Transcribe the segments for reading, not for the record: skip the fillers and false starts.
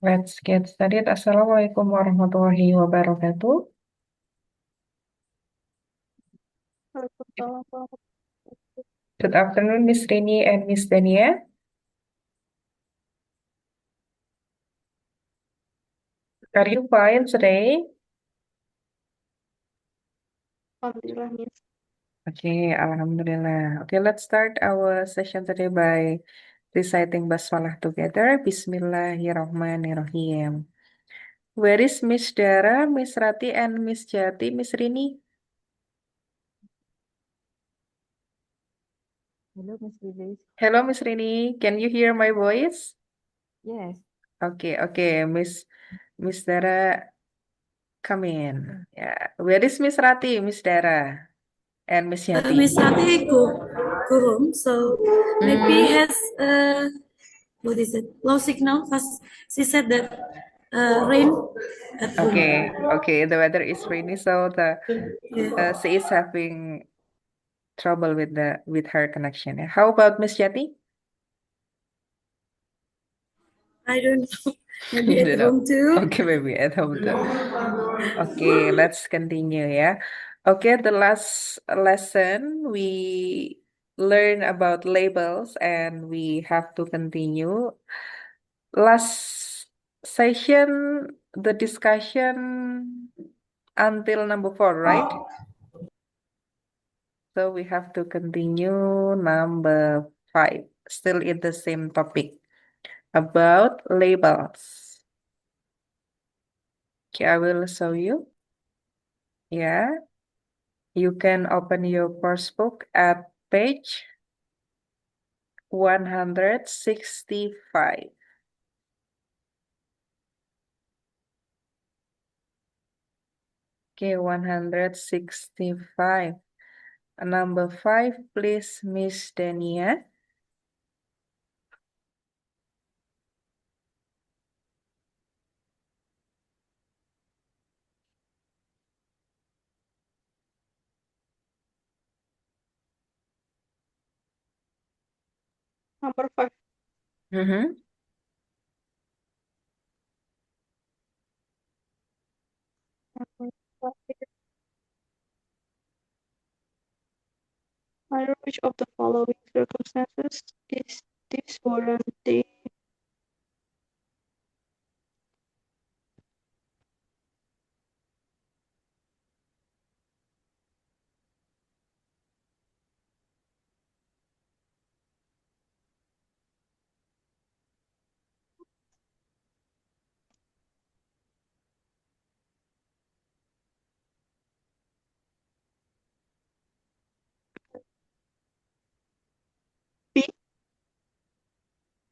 Let's get started. Assalamualaikum warahmatullahi wabarakatuh. Waalaikumsalam warahmatullahi Good afternoon, Miss Rini and Miss Dania. Are you fine today? wabarakatuh, Miss. Okay, Alhamdulillah. Okay, let's start our session today by reciting basmalah together. Bismillahirrahmanirrahim. Where is Miss Dara, Miss Rati, and Miss Jati, Miss Rini? Hello, Miss Lilies. Hello, Miss Rini. Can you hear my voice? Yes. Okay, okay, Miss Dara, come in. Yeah. Where is Miss Rati, Miss Dara, and Miss Miss Yati? Rati go home, so maybe Hmm. has what is it, low signal because she said that rain at home. Okay, okay. The weather is rainy, so Yeah. she is having trouble with her connection. How about Miss Yati? I don't know, maybe You at know. home too. Okay, maybe at home too. Okay, let's continue ya. Okay, the last lesson we learn about labels and we have to continue. Last session, the discussion until number 4, right? So we have to continue number 5, still in the same topic about labels. Okay, I will show you. Yeah, you can open your course book at page 165. Okay, 165. Number 5, please, Miss Dania. Number 5. Mm-hmm. Under which of the following circumstances is this warranty B?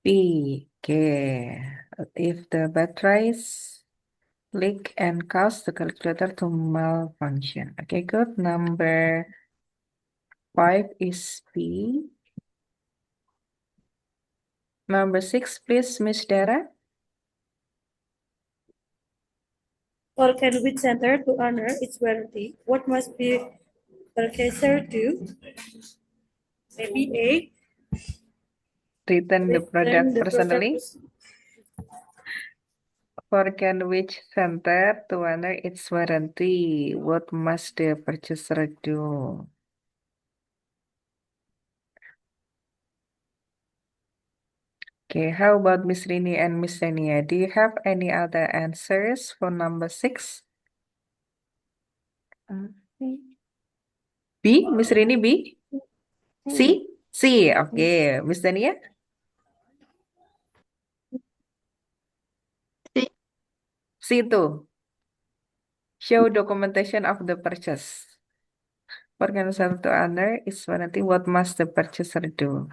B. Okay. If the batteries leak and cause the calculator to malfunction. Okay, good. Number 5 is B. Number 6, please, Miss Dara. For Kenwood Center to honor its warranty, what must be purchaser do? Maybe A, Return the return product the product. personally. For Canwich Center to honor its warranty, what must the purchaser do? Okay, how about Miss Rini and Miss Dania? Do you have any other answers for number 6? C. B, Miss Rini, B? C. C? C, okay. Miss Dania? C. C too. Show documentation of the purchase. For cancel to honor its warranty, what must the purchaser do?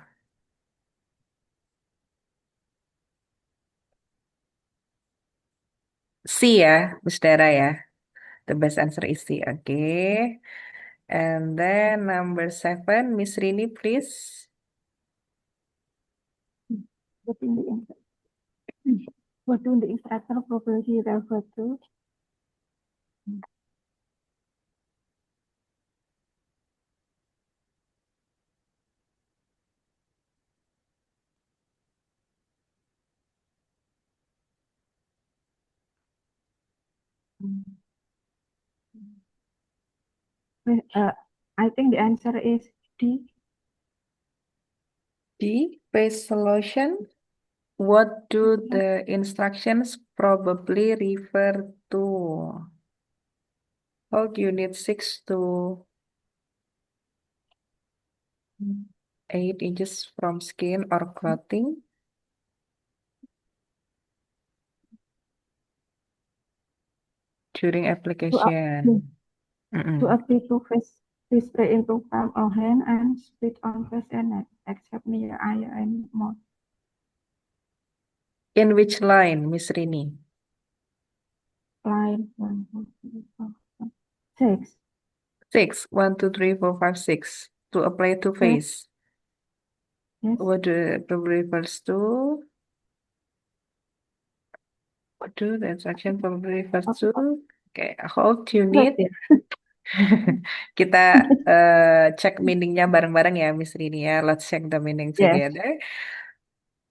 C ya, Miss Dara ya. The best answer is C, okay. And then number 7, Miss Rini, please. What in the what do the instructor properly refer to? I think the answer is D. D, face solution. What do the instructions probably refer to? Hold unit 6 to 8 inches from skin or clothing. During application. To apply to face spray into palm or hand and spit on face and neck, except near eye and mouth. In which line, Miss Rini? Line 1, 2, 3, 4, 5, 6. 6. 1, 2, 3, 4, 5, 6. To apply to face. Yes. What do it refers to? What do the instruction probably refers to? Okay, hold unit. Kita cek meaningnya bareng-bareng ya, Miss Rini ya. Let's check the meaning Yes. together.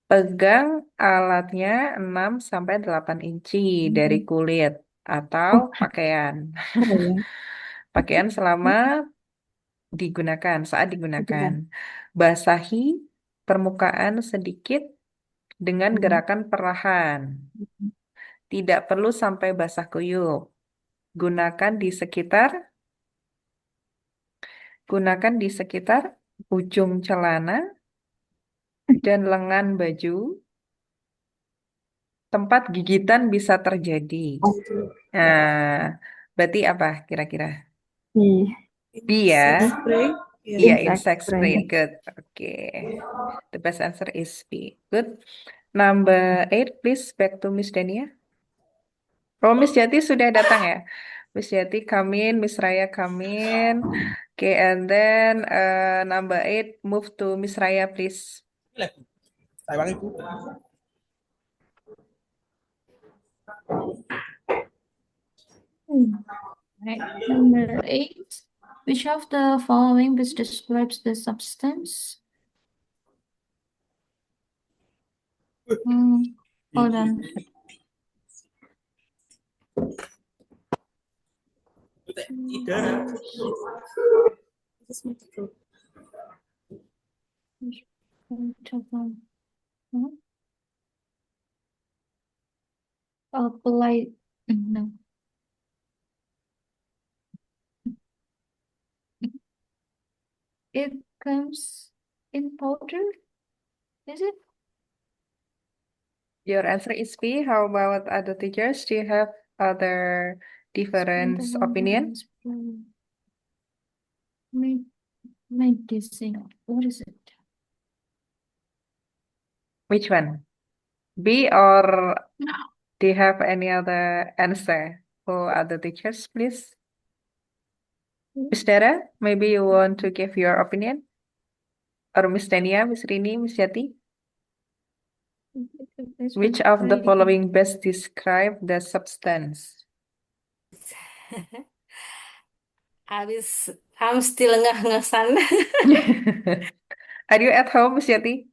Pegang alatnya 6 sampai 8 inci dari kulit atau pakaian. Pakaian selama digunakan, saat digunakan. Basahi permukaan sedikit dengan gerakan perlahan. Tidak perlu sampai basah kuyup. Gunakan di sekitar ujung celana dan lengan baju. Tempat gigitan bisa terjadi. Nah, berarti apa kira-kira? B. B ya? Spray. Iya, Insect insect spray. spray. Good. Oke. The best answer is B. Good. Number 8, please back to Miss Dania. Oh, Miss Jati sudah datang ya? Miss Jati come in, Miss Raya come in. Okay, and then number 8 move to Miss Raya, please. Right. Number 8. Which of the following best describes the substance? Hold on. Polite. No. It comes in powder, is it? Your answer is B. How about other teachers? Do you have other different opinion? Medicine. What is it? Which one? B or No. do you have any other answer for other teachers, please? Miss Dara, maybe you want to give your opinion? Or Miss Tania, Miss Rini, Miss Yati? Which of the following best describe the substance? I'm still ngeh-ngesan. Are you at home, Miss Yati?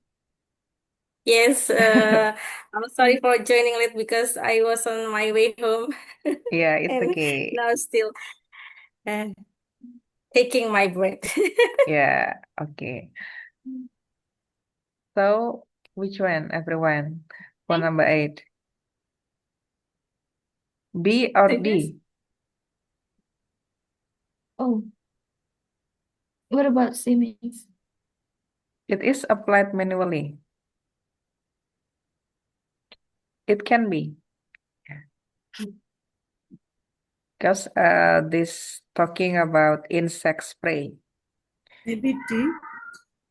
Yes, I'm sorry for joining late because I was on my way home Yeah, it's and okay. now still uh, taking my breath. Yeah, okay. So, which one, everyone? For number 8. B or I guess. D? Oh. What about Siemens? It is applied manually. It can be. Because this talking about insect spray. Maybe D.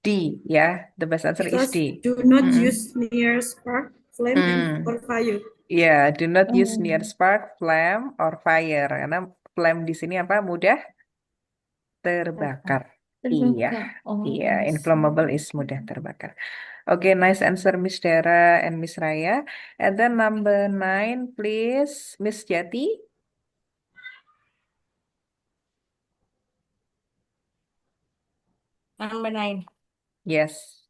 D, yeah. The best answer is Because D. do not use near spark, flame, and or fire. Yeah, do not use near spark, flame, or fire. Karena flame di sini apa? Mudah terbakar. Iya, iya. Inflammable is mudah terbakar. Okay, nice answer, Miss Dara and Miss Raya. And then number 9, please, Miss Jati. Number 9. Yes.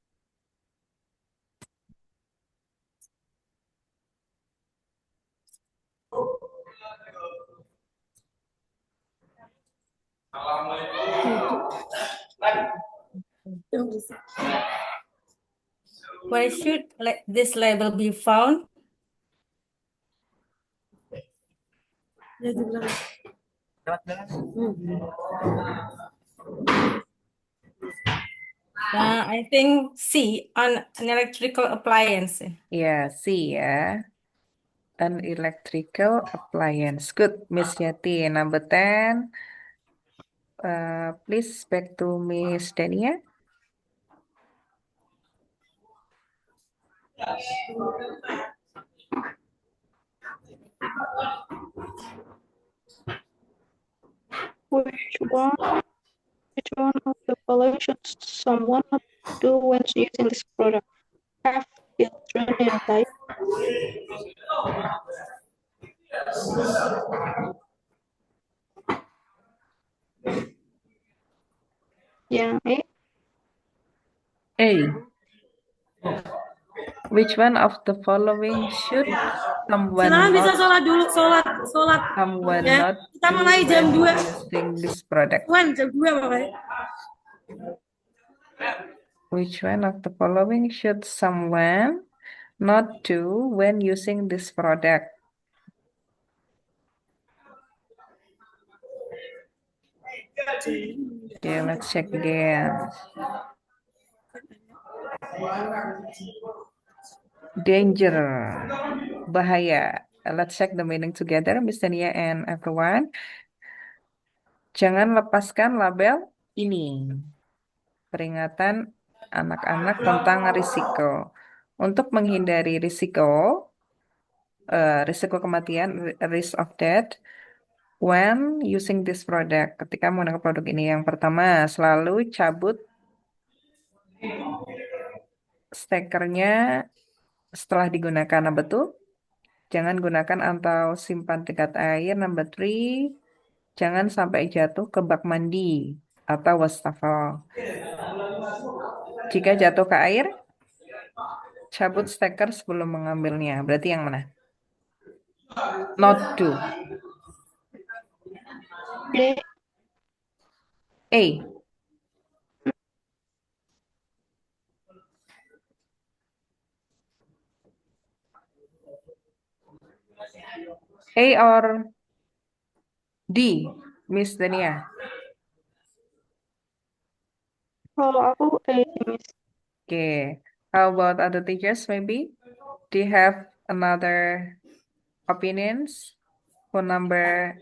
Where should this label be found? I think C, on an electrical appliance. Ya, C ya. An electrical appliance. Good, Miss Yati. Number 10. Please back to Miss Dania. Which one of the following should someone not do when using this product? Have children nearby. Yang A. A. Which one of the following should someone Silakan bisa not sholat dulu, sholat. someone Ya, not kita do mulai jam when 2. using this product? Jam 2 Bapak. Which one of the following should someone not do when using this product? Okay, let's check again. Danger, bahaya. Let's check the meaning together, Miss Tania and everyone. Jangan lepaskan label ini. Peringatan anak-anak tentang risiko. Untuk menghindari risiko kematian, risk of death, when using this product, ketika menggunakan produk ini, yang pertama, selalu cabut stekernya setelah digunakan. Number 2, jangan gunakan atau simpan tingkat air. Number 3, jangan sampai jatuh ke bak mandi atau wastafel. Jika jatuh ke air, cabut steker sebelum mengambilnya. Berarti yang mana? Not do. B. A. A or D, Miss Dania? Kalau aku A, Miss. Okay. How about other teachers maybe? Do you have another opinions for number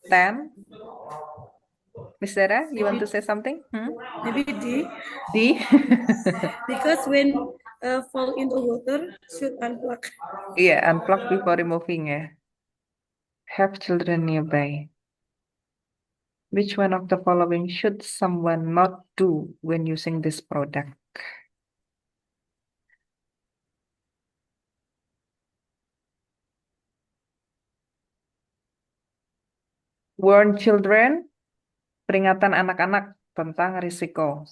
10? Miss Dara, you want to say something? Maybe D. D? Because when fall into water, should unplug. Yeah, unplug before removing ya. Have children nearby. Which one of the following should someone not do when using this product? Warn children, peringatan anak-anak tentang risiko.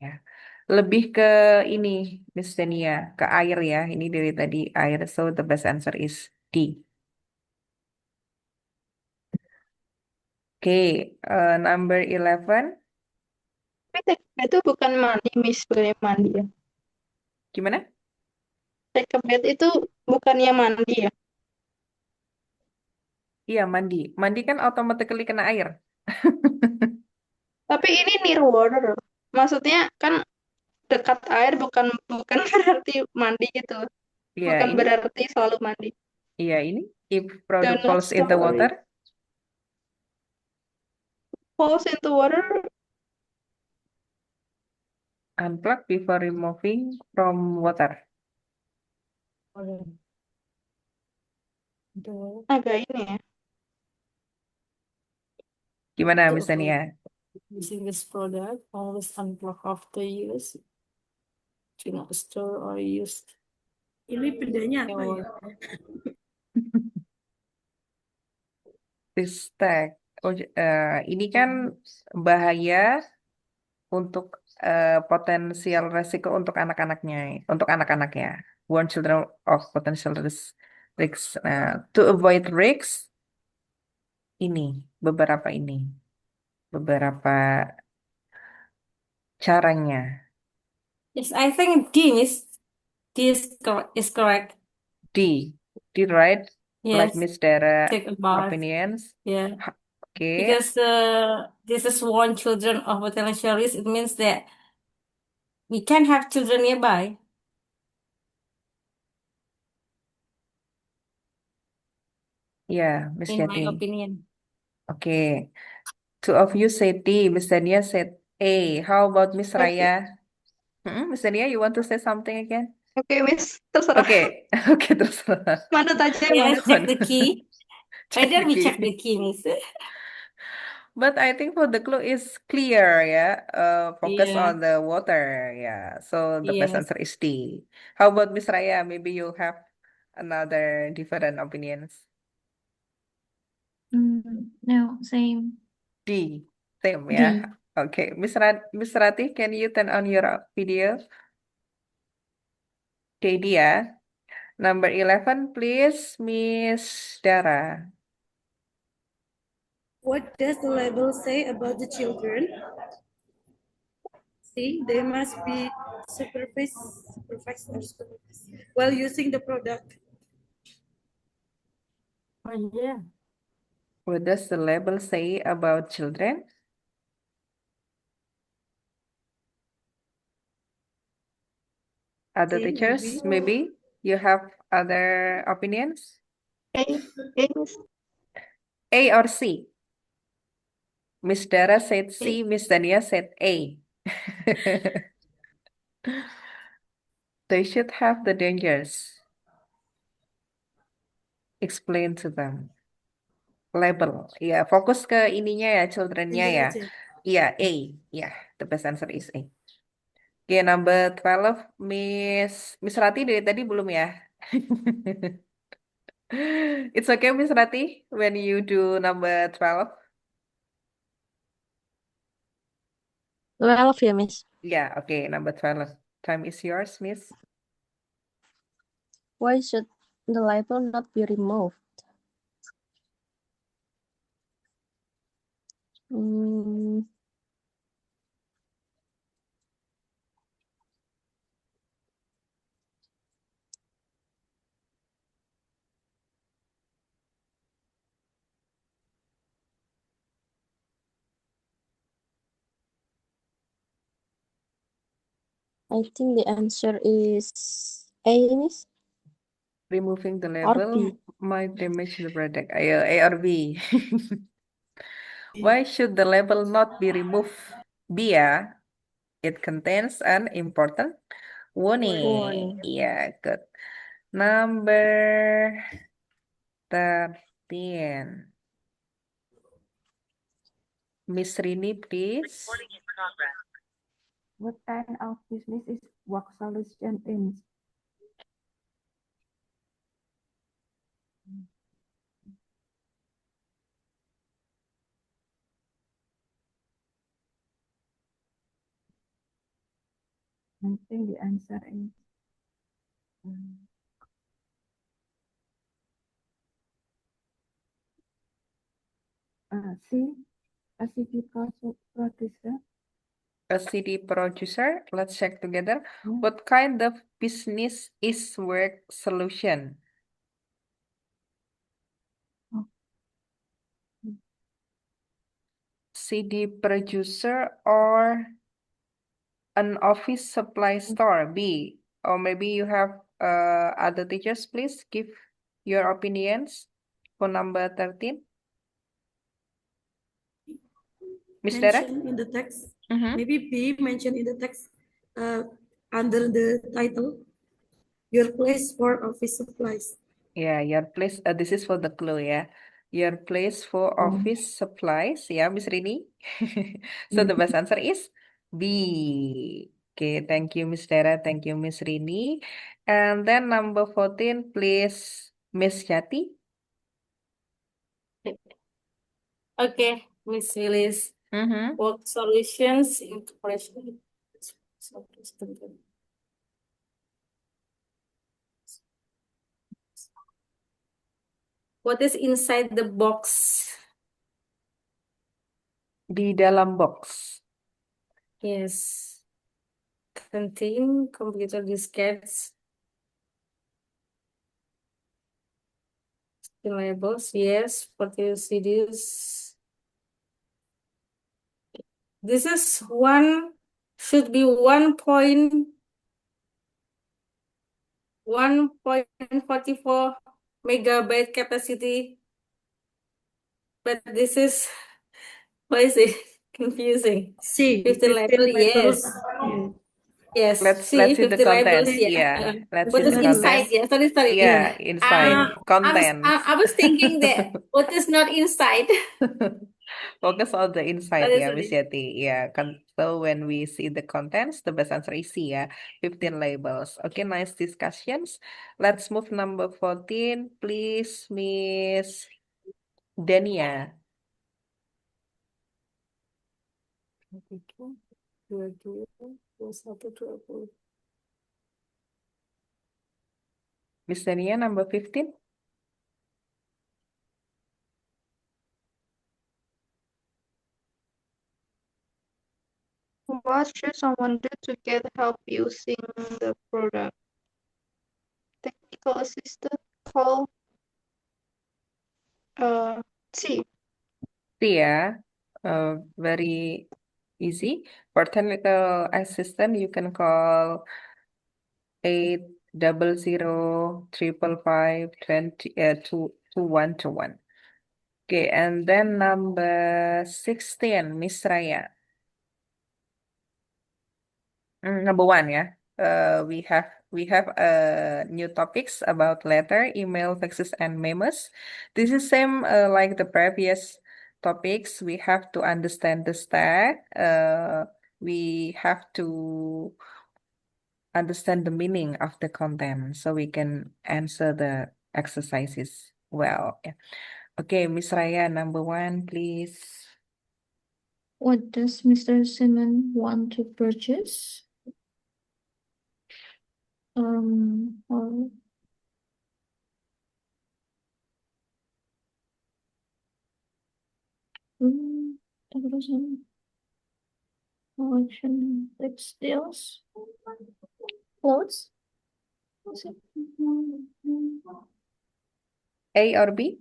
Ya. Lebih ke ini, Miss Denia, ke air ya. Ini dari tadi air, so the best answer is D. Oke, number 11. Tapi take a bath itu bukan mandi, Miss. Bukannya mandi ya. Gimana? Take a bath itu bukannya mandi ya. Iya, mandi. Mandi kan automatically kena air. Tapi ini near water. Maksudnya kan dekat air bukan berarti mandi gitu. Iya, Bukan ini. berarti selalu mandi. Iya, ini. If Do product not falls in the store water, falls into water. unplug before removing from water. Agak ini ya. Gimana, Miss Dania? Using this product, always unplug after use. Do not store or use. Ini bedanya apa ya? This tag. Oh, ini kan bahaya untuk potensial resiko untuk anak-anaknya, untuk anak-anaknya. Warn children of potential risks. To avoid risks, beberapa caranya. Yes, I think D, Miss. D is correct. D. D, right? Like Yes, Miss Dara take a bath. opinions. Yeah, Okay. because this is one children of potential risk. It means that we can have children nearby, Yeah, Miss in my Yati. opinion. Okay. Two of you said D. Miss Dania said A. How about Miss Okay, Raya? Miss Dania, you want to say something again? okay, Miss, terserah. Okay. Okay, terserah. Manut aja, May I manut. check the key? Why Check the don't we check the key. key, Miss? But I think for the clue is clear, yeah. Focus Yeah, on the water, yeah. So the best yes. answer is D. How about Miss Raya? Maybe you have another different opinions. No, same. D. Same, D. yeah. Okay. Miss Rati, can you turn on your video? Okay, D ya. Number 11, please, Miss Dara. What does the label say about the children? See, they must be supervised or supervised while using the product. Oh, yeah. What does the label say about children? Other See, teachers, maybe. maybe you have other opinions? A, A, Miss. A or C? Miss Dara said A. C, Miss Dania said A. They should have the dangers. Explain to them. Label. Ya, fokus ke ininya ya, childrennya Danger ya. aja. Iya, A. Ya, the best answer is A. Oke, number 12, Miss Rati dari tadi belum ya? It's okay, Miss Rati, when you do number 12. 12 ya, Miss. Ya, oke, number 12. Time is yours, Miss. Why should the label not be removed? Hmm, I think the answer is A, Miss. Removing the Or label B. might damage the product. Ayo, A or B? Why should the label not be removed? B ya. It contains an important warning. Warning. Yeah, good. Number 13. Miss Rini, please. What kind of business is work solution in? I think the answer is C, a CD producer. A CD producer. Let's check together. Yeah. What kind of business is work solution? CD producer or an office supply store? B. Or maybe you have other teachers, please give your opinions for number 13. Miss Dara? Mentioned in the text. Mhm. Maybe B mentioned in the text under the title, your place for office supplies. Yeah, your place. This is for the clue, yeah. Your place for office supplies, yeah, Miss Rini. So the best answer is B. Okay, thank you, Miss Dara. Thank you, Miss Rini. And then number 14, please, Miss Yati. Okay, Miss Willis. Mm-hmm. Work solutions in operation. What is inside the box? Di dalam box. Yes. contain computer diskettes. The labels, yes, for the CDs. This is should be 1.44 megabyte capacity, but this is, why is it confusing? C, 15 label, yes. Yeah. Yes, Let's see, see the 50 labels, contents. yeah. Let's What see is the inside? contents. Yeah, sorry. Yeah, inside contents. I was thinking that what is not inside. Focus on the inside Sorry, ya, Miss sorry. Yati. Ya, kan. So when we see the contents, the best answer is C ya. 15 labels. Okay, nice discussions. Let's move number 14, please, Miss Dania. Dua, 21, 20. Miss Dania, number 15. What should someone do to get help using the product? Technical assistant, call C. C ya. Very easy. For technical assistant, you can call 800-555-2121. Okay, and then number 16, Miss Raya. Number one, yeah. We have new topics about letter, email, faxes, and memos. This is same like the previous topics. We have to understand the stack. We have to understand the meaning of the content so we can answer the exercises well. Yeah. Okay, Miss Raya, number one, please. What does Mr. Simon want to purchase? Or decoration, collection, textiles, clothes. What's it? A or B?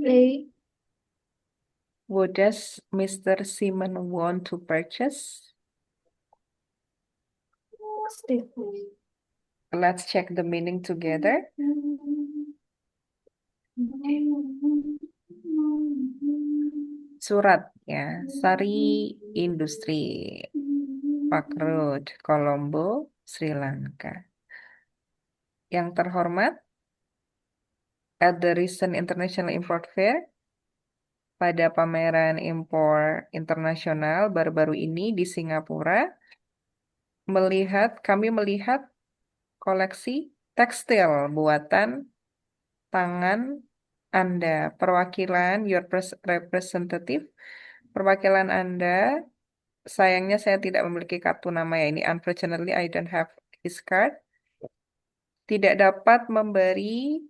A. What does Mr. Simon want to purchase? Staples. Let's check the meaning together. Surat ya, Sari Industri, Park Road, Colombo, Sri Lanka. Yang terhormat, at the recent International Import Fair, pada pameran impor internasional baru-baru ini di Singapura, kami melihat koleksi tekstil buatan tangan Anda, perwakilan your representative, perwakilan Anda. Sayangnya saya tidak memiliki kartu nama ya ini. Unfortunately, I don't have his card. Tidak dapat memberi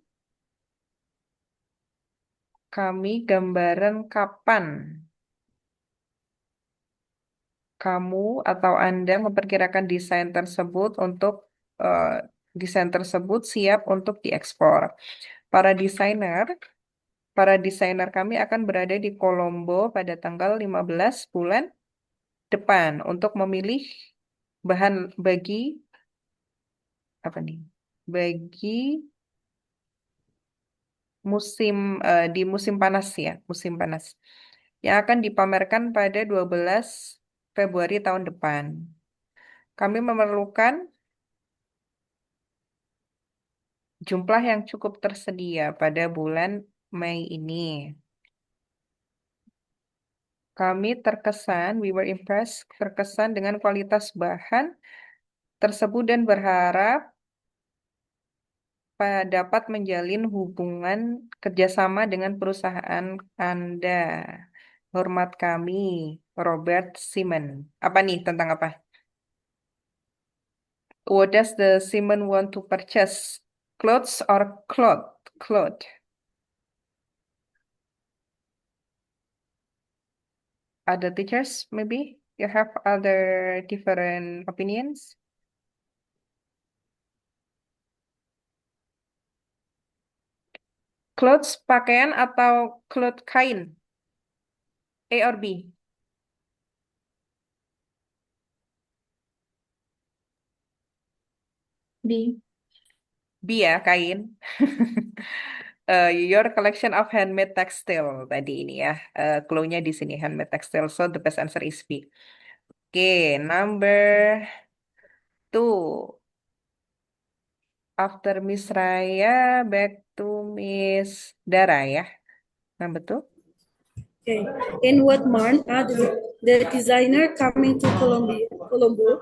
kami gambaran kapan kamu atau Anda memperkirakan desain tersebut siap untuk diekspor. Para desainer kami akan berada di Kolombo pada tanggal 15 bulan depan untuk memilih bahan bagi di musim panas ya, musim panas. Yang akan dipamerkan pada 12 Februari tahun depan. Kami memerlukan jumlah yang cukup tersedia pada bulan Mei ini. Kami we were impressed, terkesan dengan kualitas bahan tersebut dan berharap dapat menjalin hubungan kerjasama dengan perusahaan Anda. Hormat kami, Robert Simon. Apa nih, tentang apa? What does the Simon want to purchase? Clothes or cloth? Cloth. Other teachers, maybe? You have other different opinions? Clothes pakaian atau cloth kain? A or B? B. B ya, kain. Your collection of handmade textile tadi ini ya. Clue-nya di sini handmade textile. So the best answer is B. Oke, number 2. After Miss Raya, back to Miss Dara ya. Number 2. Okay. In what month are the designer coming to Colombo?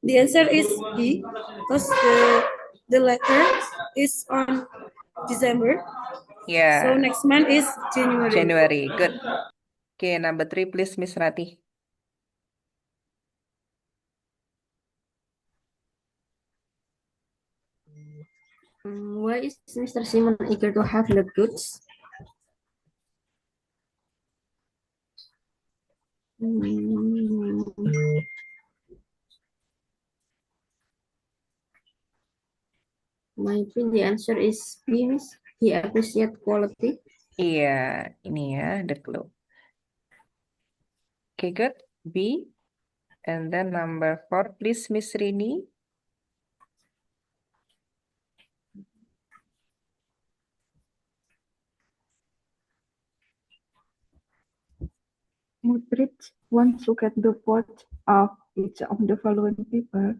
The answer is B, because the letter is on December. Ya, So next month is January. January. Good. Oke, number 3 please Miss Rati. Why is Mr. Simon eager to have the goods? Maybe the answer is B, Miss. He appreciate quality. Iya, ini ya, the clue. Okay, good. B. And then number 4, please, Miss Rini. Mudrich wants to get the vote of each of the following people.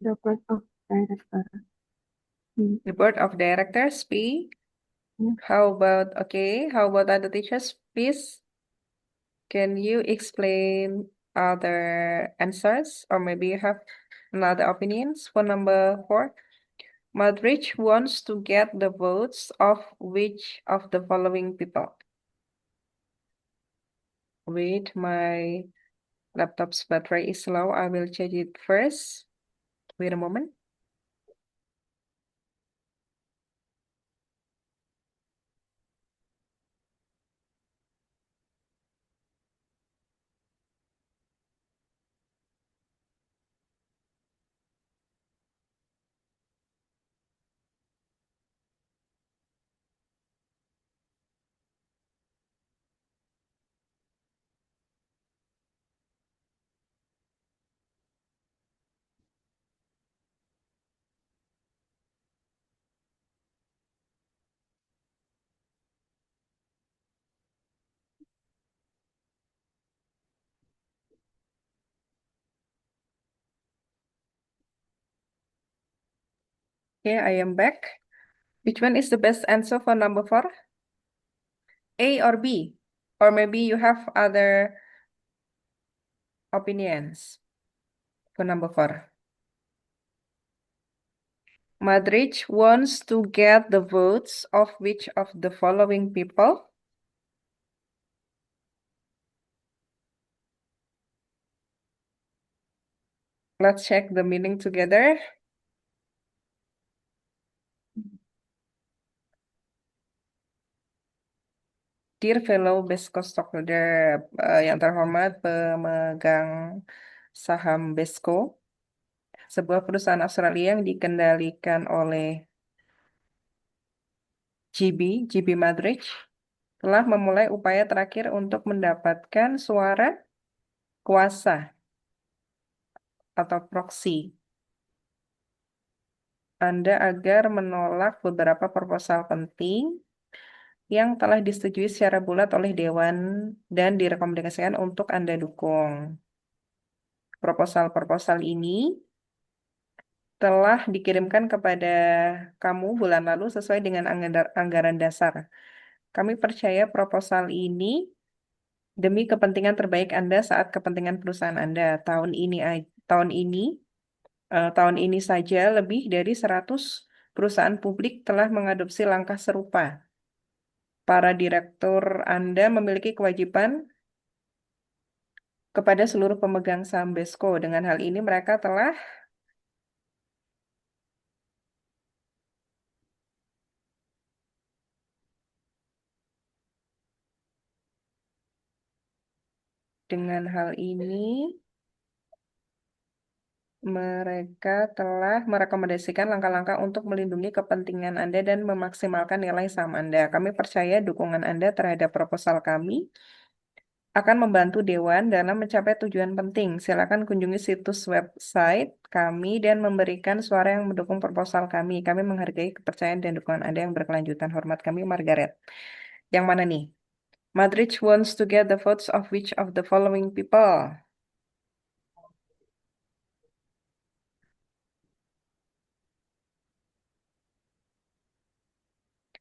The board of directors. The board of directors, P. Yeah. How about other teachers, please? Can you explain other answers? Or maybe you have another opinions for number 4? Madrich wants to get the votes of which of the following people? Wait, my laptop's battery is low. I will charge it first. Wait a moment. Okay, I am back. Which one is the best answer for number 4? A or B? Or maybe you have other opinions for number 4. Madrich wants to get the votes of which of the following people? Let's check the meaning together. Dear fellow Besco stockholder, yang terhormat pemegang saham Besco, sebuah perusahaan Australia yang dikendalikan oleh GB Madrid, telah memulai upaya terakhir untuk mendapatkan suara kuasa atau proksi Anda agar menolak beberapa proposal penting yang telah disetujui secara bulat oleh Dewan dan direkomendasikan untuk Anda dukung. Proposal-proposal ini telah dikirimkan kepada kamu bulan lalu sesuai dengan anggaran dasar. Kami percaya proposal ini demi kepentingan terbaik Anda saat kepentingan perusahaan Anda. Tahun ini saja lebih dari 100 perusahaan publik telah mengadopsi langkah serupa. Para direktur Anda memiliki kewajiban kepada seluruh pemegang saham BESCO. Dengan hal ini mereka telah dengan hal ini mereka telah merekomendasikan langkah-langkah untuk melindungi kepentingan Anda dan memaksimalkan nilai saham Anda. Kami percaya dukungan Anda terhadap proposal kami akan membantu Dewan dalam mencapai tujuan penting. Silakan kunjungi situs website kami dan memberikan suara yang mendukung proposal kami. Kami menghargai kepercayaan dan dukungan Anda yang berkelanjutan. Hormat kami, Margaret. Yang mana nih? Madrid wants to get the votes of which of the following people?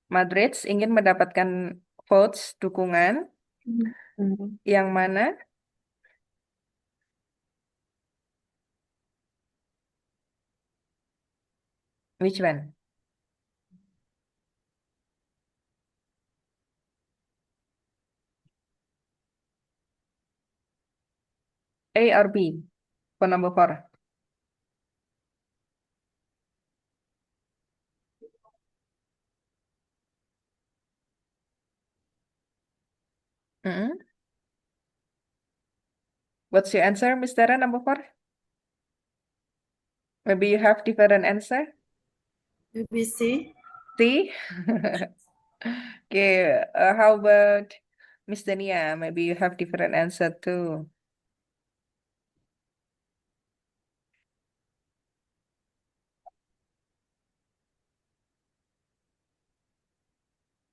Madrid ingin mendapatkan votes dukungan yang mana? Which one? A or B? For number 4. Mm-mm. What's your answer, Miss Dara, number 4? Maybe you have different answer? Maybe C. C? Okay, how about Miss Dania? Maybe you have different answer too.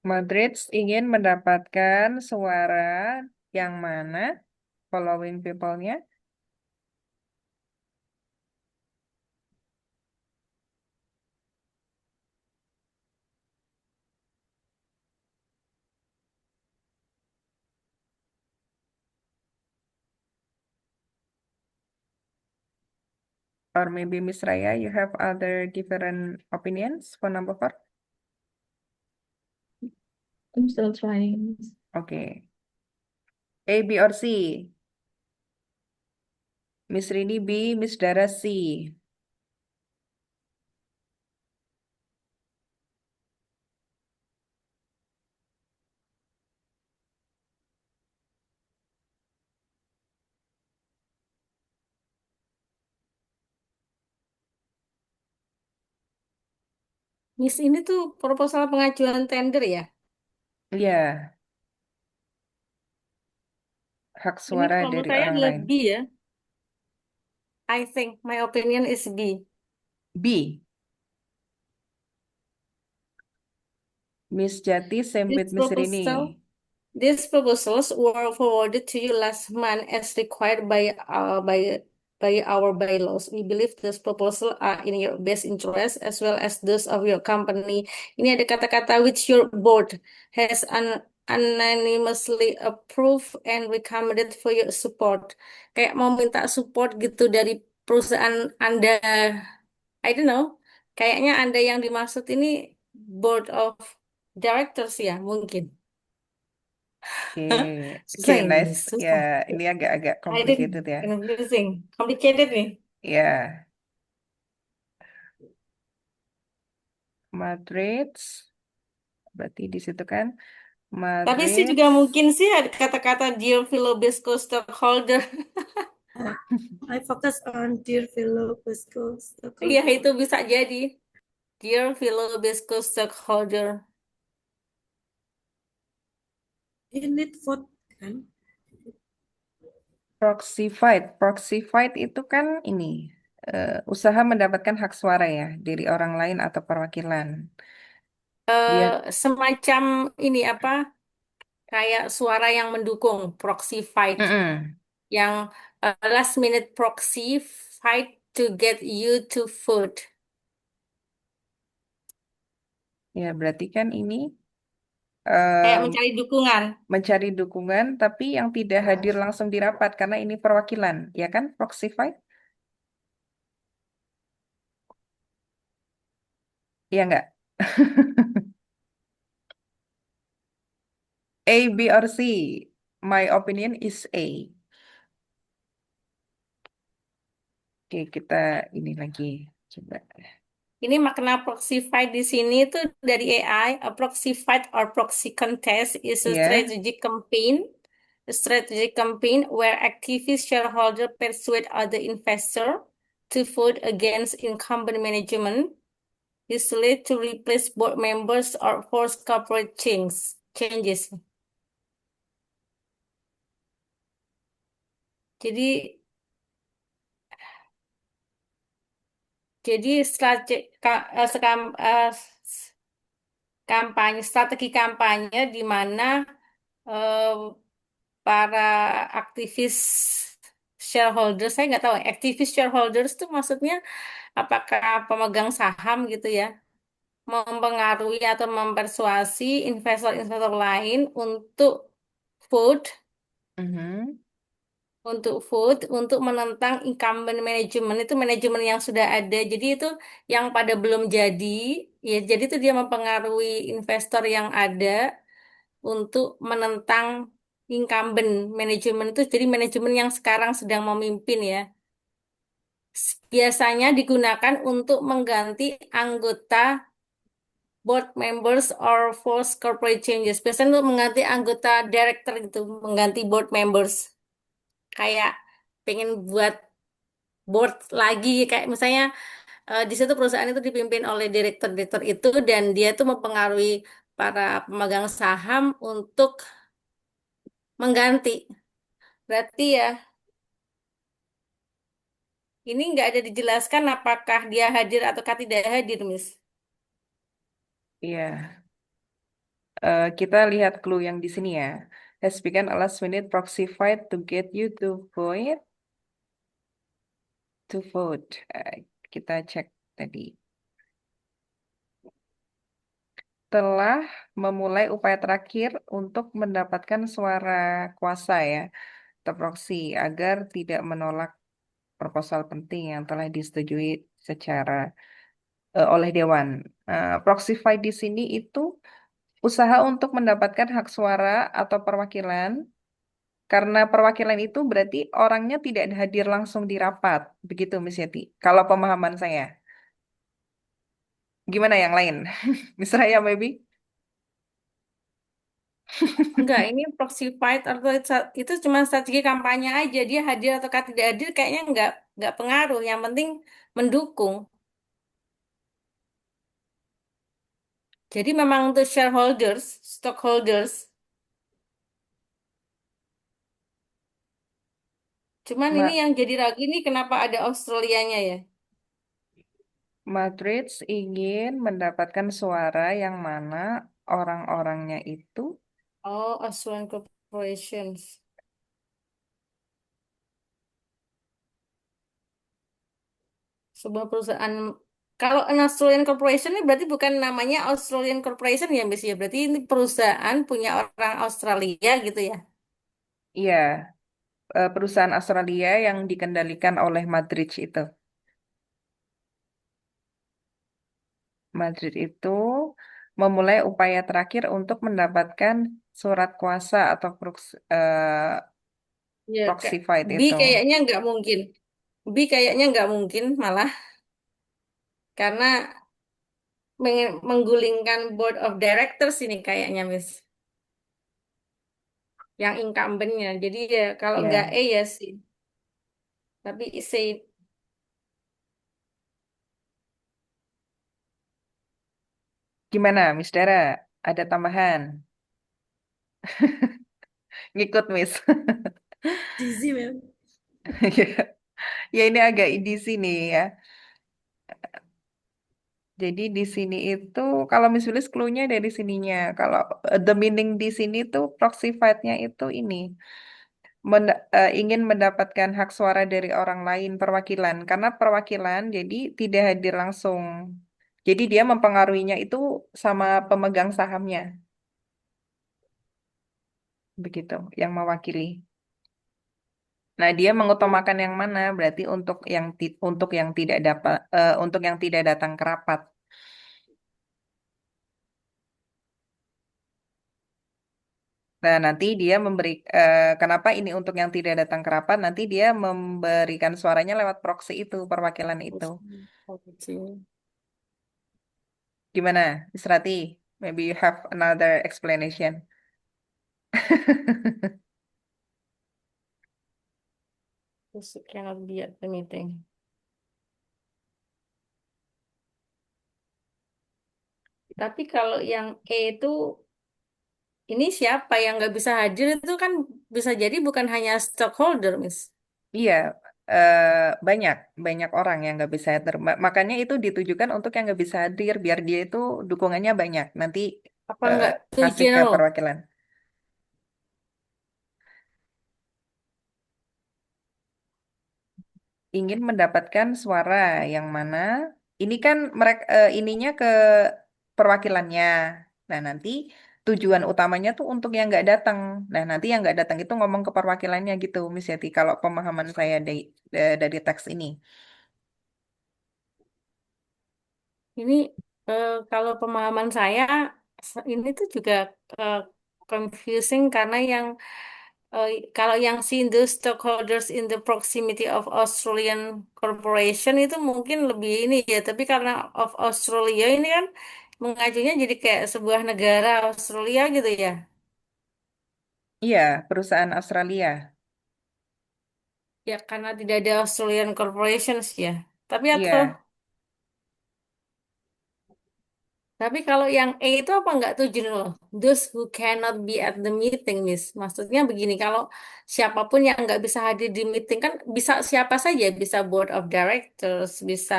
Madrid ingin mendapatkan suara yang mana? Following people-nya? Or maybe Miss Raya, you have other different opinions for number 4? I'm still trying. Okay. A, B, or C? Miss Rini B, Miss Dara C. Miss, ini tuh proposal pengajuan tender ya? Iya, hak Ini suara kalau menurut dari saya orang adalah lain. B ya. I think my opinion is B. B. Miss Jati same This with Miss Rini. These proposals were forwarded to you last month as required by our bylaws. We believe these proposals are in your best interest as well as those of your company. Ini ada kata-kata which your board has unanimously approved and recommended for your support. Kayak mau minta support gitu dari perusahaan Anda. I don't know. Kayaknya Anda yang dimaksud ini board of directors ya, mungkin. Oke, Susah ini, nice. Ya, susah. ini agak-agak I did complicated ya. confusing, complicated nih. Ya, Madrid. Berarti di situ kan Tapi sih Madrid. juga mungkin sih ada kata-kata dear fellow BESCO stockholder. I focus on dear fellow Pesco Iya, itu bisa jadi. Dear fellow BESCO stockholder. You need vote kan? Proxy fight itu kan ini usaha mendapatkan hak suara ya dari orang lain atau perwakilan. Dia Semacam ini apa? Kayak suara yang mendukung proxy fight. Mm-mm. Yang last minute proxy fight to get you to vote. Ya, berarti kan ini Kayak em, mencari dukungan. mencari dukungan, tapi yang tidak hadir langsung di rapat karena ini perwakilan, ya kan? Proxy fight, ya nggak? A, B, or C? My opinion is A. Oke, kita ini lagi coba. Ini makna proxy fight di sini itu dari AI. A proxy fight or proxy contest is a Ya, strategic campaign. A strategic campaign where activist shareholder persuade other investor to vote against incumbent management, usually to replace board members or force corporate changes. Jadi jadi strategi kampanye di mana eh, para aktivis shareholders, saya nggak tahu, aktivis shareholders itu maksudnya apakah pemegang saham gitu ya, mempengaruhi atau mempersuasi investor-investor lain vote, mhm. untuk menentang incumbent manajemen itu manajemen yang sudah ada. Jadi itu yang pada belum jadi, ya jadi itu dia mempengaruhi investor yang ada untuk menentang incumbent manajemen itu, jadi manajemen yang sekarang sedang memimpin ya. Biasanya digunakan untuk mengganti anggota board members or force corporate changes. Biasanya untuk mengganti anggota director gitu, mengganti board members. Kayak pengen buat board lagi, kayak misalnya di situ perusahaan itu dipimpin oleh direktur-direktur itu dan dia tuh mempengaruhi para pemegang saham untuk mengganti. Berarti ya, ini nggak ada dijelaskan apakah dia hadir ataukah tidak hadir, Miss. Iya. Kita lihat clue yang di sini ya. Has begun a last minute proxy fight to get you to vote. Kita cek tadi. Telah memulai upaya terakhir untuk mendapatkan suara kuasa ya, atau proxy, agar tidak menolak proposal penting yang telah disetujui secara oleh Dewan. Proxy fight di sini itu usaha untuk mendapatkan hak suara atau perwakilan. Karena perwakilan itu berarti orangnya tidak hadir langsung di rapat. Begitu, Miss Yati. Kalau pemahaman saya. Gimana yang lain? Miss Raya, maybe? Enggak, ini proxy fight atau itu cuma strategi kampanye aja. Dia hadir ataukah tidak hadir kayaknya enggak pengaruh. Yang penting mendukung. Jadi memang untuk shareholders, stockholders. Cuman ini Ma yang jadi ragu ini kenapa ada Australianya ya? Madrid ingin mendapatkan suara yang mana orang-orangnya itu, Oh, Australian Corporations. Sebuah perusahaan. Kalau an Australian Corporation ini berarti bukan namanya Australian Corporation ya, Miss ya. Berarti ini perusahaan punya orang Australia gitu ya. ya, perusahaan Australia yang dikendalikan oleh Madrid itu. Madrid itu memulai upaya terakhir untuk mendapatkan surat kuasa atau Ya, proxy fight B itu. kayaknya nggak mungkin. B kayaknya nggak mungkin malah karena menggulingkan board of directors ini kayaknya, Miss. Yang incumbentnya. Jadi ya kalau nggak Ya, E ya sih. Tapi C. gimana, Miss Dara? Ada tambahan? Ngikut, Miss. Dizzy, ma'am. Ya, ya ini agak di sini ya. Jadi di sini itu kalau Miss Willis clue-nya dari sininya. Kalau the meaning di sini tuh proxy fight-nya itu ini ingin mendapatkan hak suara dari orang lain perwakilan karena perwakilan jadi tidak hadir langsung Jadi dia mempengaruhinya itu sama pemegang sahamnya, begitu, yang mewakili. Nah, dia mengutamakan yang mana? Berarti untuk yang tidak dapat untuk yang tidak datang ke rapat. Nah, nanti dia kenapa ini untuk yang tidak datang ke rapat? Nanti dia memberikan suaranya lewat proxy itu, perwakilan itu. Oke. Gimana, Miss Rati? Maybe you have another explanation. This cannot be at the meeting. Tapi kalau yang E itu, ini siapa yang nggak bisa hadir itu kan bisa jadi bukan hanya stockholder, Miss. Iya, eh, banyak banyak orang yang nggak bisa hadir. Makanya itu ditujukan untuk yang nggak bisa hadir, biar dia itu dukungannya banyak. Nanti Apa eh, nggak to ngasih ke general? perwakilan. Ingin mendapatkan suara yang mana? Ini kan mereka ininya ke perwakilannya. Nah, nanti tujuan utamanya tuh untuk yang nggak datang. Nah, nanti yang nggak datang itu ngomong ke perwakilannya gitu, Miss Yati. Kalau pemahaman saya dari teks ini. Ini kalau pemahaman saya ini tuh juga eh, confusing karena eh, kalau yang seen the stockholders in the proximity of Australian corporation itu mungkin lebih ini ya, tapi karena of Australia ini kan mengajunya jadi kayak sebuah negara Australia gitu ya. Iya, perusahaan Australia. Ya karena tidak ada Australian corporations ya. Tapi atau Iya, Tapi kalau yang E itu apa enggak tuh loh? Those who cannot be at the meeting, Miss. Maksudnya begini, kalau siapapun yang nggak bisa hadir di meeting kan bisa siapa saja, bisa board of directors, bisa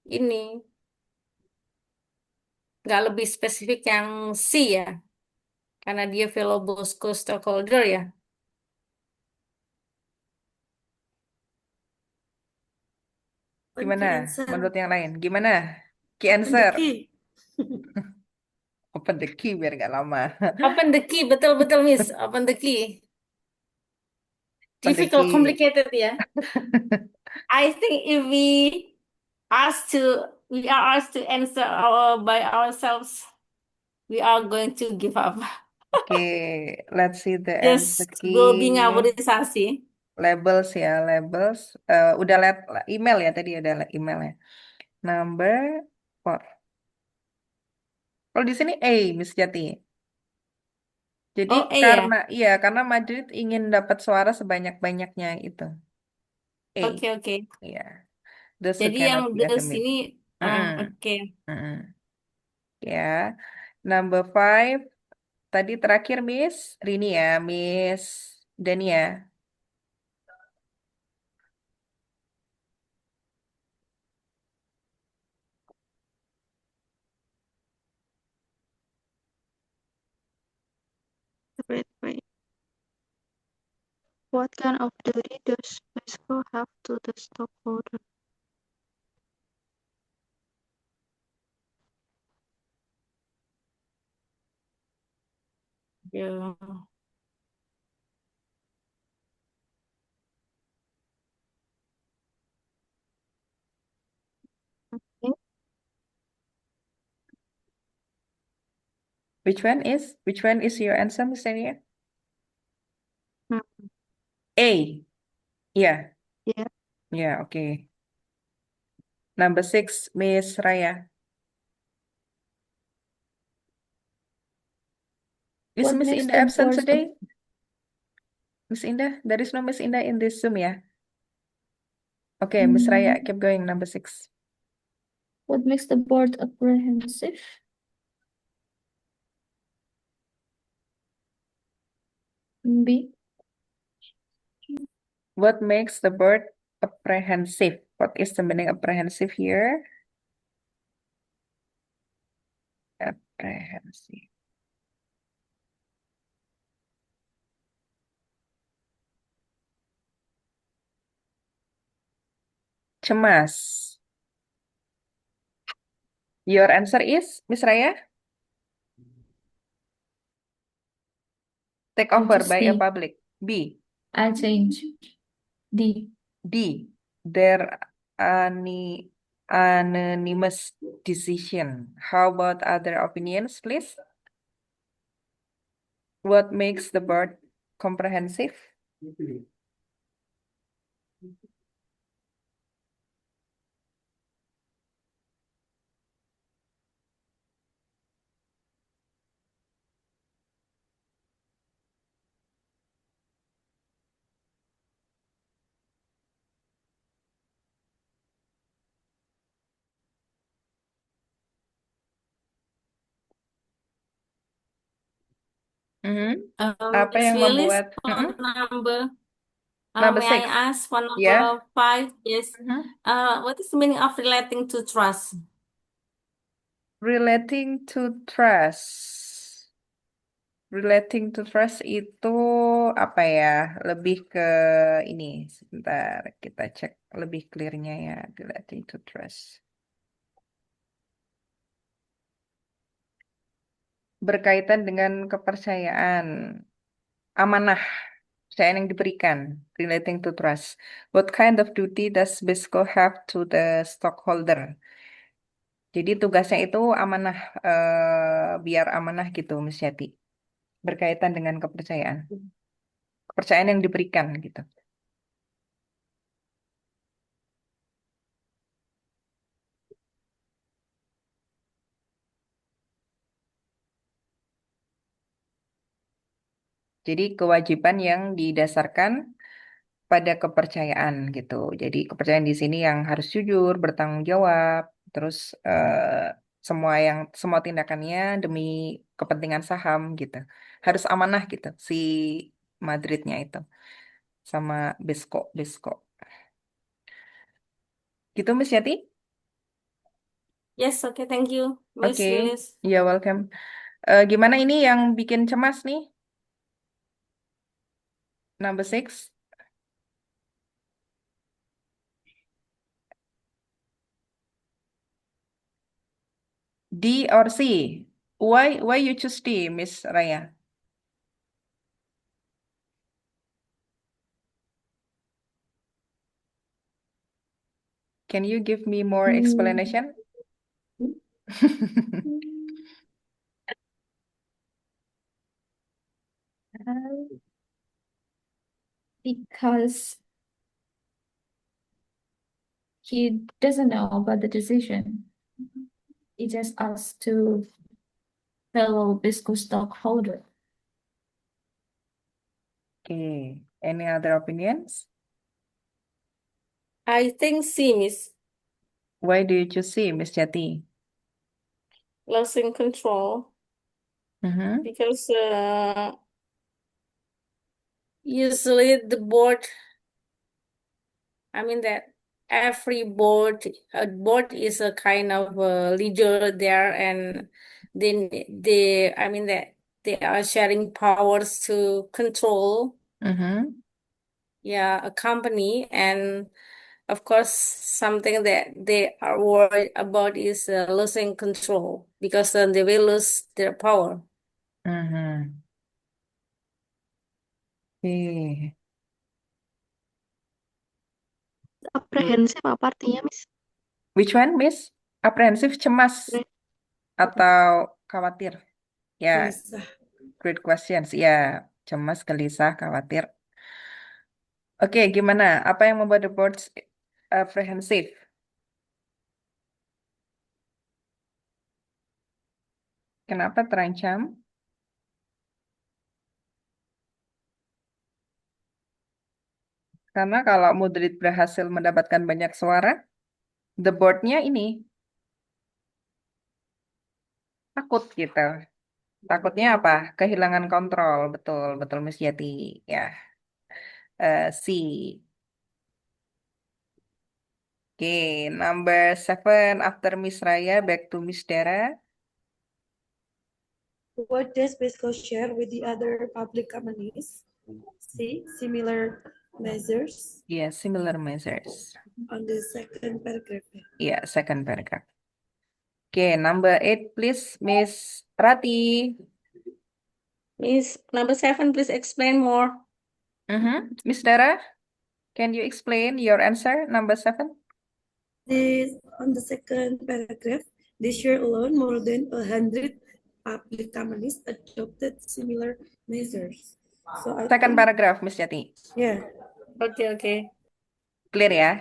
ini. Nggak lebih spesifik yang C ya, karena dia fellow Bosco stakeholder ya. One gimana? key answer. Menurut yang lain, gimana? Key Open the answer. key. Open the key biar nggak lama. Open the key, betul-betul Miss. Open the key. Open the Difficult, key. complicated ya. I think if we are asked to answer by ourselves, we are going to give up. Oke, let's see the and the Just will be key. ngaburisasi. Labels ya, labels. Udah lihat email ya tadi, ada emailnya. Number 4. Kalau di sini A, Miss Jati. Jadi Oh, karena ya. iya, karena Madrid ingin dapat suara sebanyak-banyaknya itu. A. Oke, oke. Iya. Those who Jadi yang cannot be the at the sini, meeting. Mm-mm, oke. mm-mm. Ya. Number 5. Tadi terakhir Miss Rini ya, Miss Dania. Wait. What kind of duty does Wesco have to the stockholder? Ya. Okay. Which one is your answer, Miss Dania? Hmm. A. Yeah. Yeah. Yeah, okay. Number 6, Miss Raya. Is What Miss makes Indah the absent board today? Miss Indah? There is no Miss Indah in this Zoom, yeah? Okay, Miss Raya, keep going, number 6. what makes the board apprehensive? B. What makes the bird apprehensive? What is the meaning apprehensive here? Apprehensive. Cemas. Your answer is, Miss Raya? Take I over just by a D. public. B. I change D. D. Their anonymous decision. How about other opinions, please? What makes the board comprehensive? Apa Miss yang Willis, membuat for number, number may I 6? ask for Yeah. number 5? Yes. What is the meaning of relating to trust? Relating to trust. Relating to trust itu apa ya? Lebih ke ini. Sebentar, kita cek lebih clearnya ya. Relating to trust. Berkaitan dengan kepercayaan. Amanah. Kepercayaan yang diberikan. Relating to trust. What kind of duty does BISCO have to the stockholder? Jadi tugasnya itu amanah, biar amanah gitu, Miss Yati. Berkaitan dengan kepercayaan. Kepercayaan yang diberikan gitu. Jadi kewajiban yang didasarkan pada kepercayaan gitu. Jadi kepercayaan di sini yang harus jujur, bertanggung jawab, terus semua tindakannya demi kepentingan saham gitu. Harus amanah gitu si Madridnya itu sama Besco. Gitu Miss Yati? Yes, okay, thank you, Miss Oke, Willis. ya welcome. Gimana ini yang bikin cemas nih? Number 6. D or C? Why you choose D, Miss Raya? Can you give me more explanation? Because he doesn't know about the decision. He just asked to fellow BISCO stockholder. Okay. Any other opinions? I think C, Miss. Why do you choose C, Miss Jati? Losing control. Mm-hmm. Because usually the board, I mean that every board, a board is a kind of a leader there, and then I mean that they are sharing powers to control, Mm-hmm. a company, and of course, something that they are worried about is losing control because then they will lose their power. Mm-hmm. Okay. Aprehensif apa artinya, Miss? Which one, Miss? Apprehensive, cemas atau khawatir? Ya, Gelisah. great questions. Ya, cemas, gelisah, khawatir. Oke, gimana? Apa yang membuat the board apprehensive? Kenapa terancam? Karena kalau Madrid berhasil mendapatkan banyak suara, the board-nya ini takut gitu. Takutnya apa? Kehilangan kontrol. Betul, betul Miss Yati. Ya, C. Oke, number 7 after Miss Raya, back to Miss Dara. What does BISCO share with the other public companies? C. Similar measures. Yeah, similar measures. On the second paragraph. Yeah, second paragraph. Okay, number 8, please, Miss Rati. Miss, number 7, please explain more. Miss Dara, can you explain your answer, number 7? On the second paragraph, this year alone, more than 100 public companies adopted similar measures. So I Second think, paragraph, Miss Yati. yeah, Okay. Clear ya?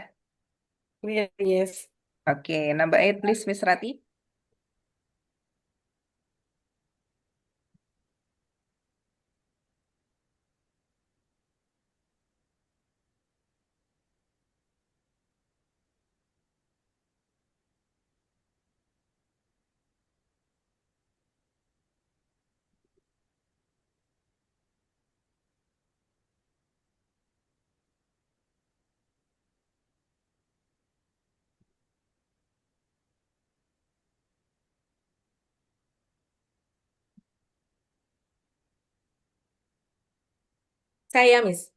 Yes. Okay, number 8, please, Miss Rati. Saya, Miss.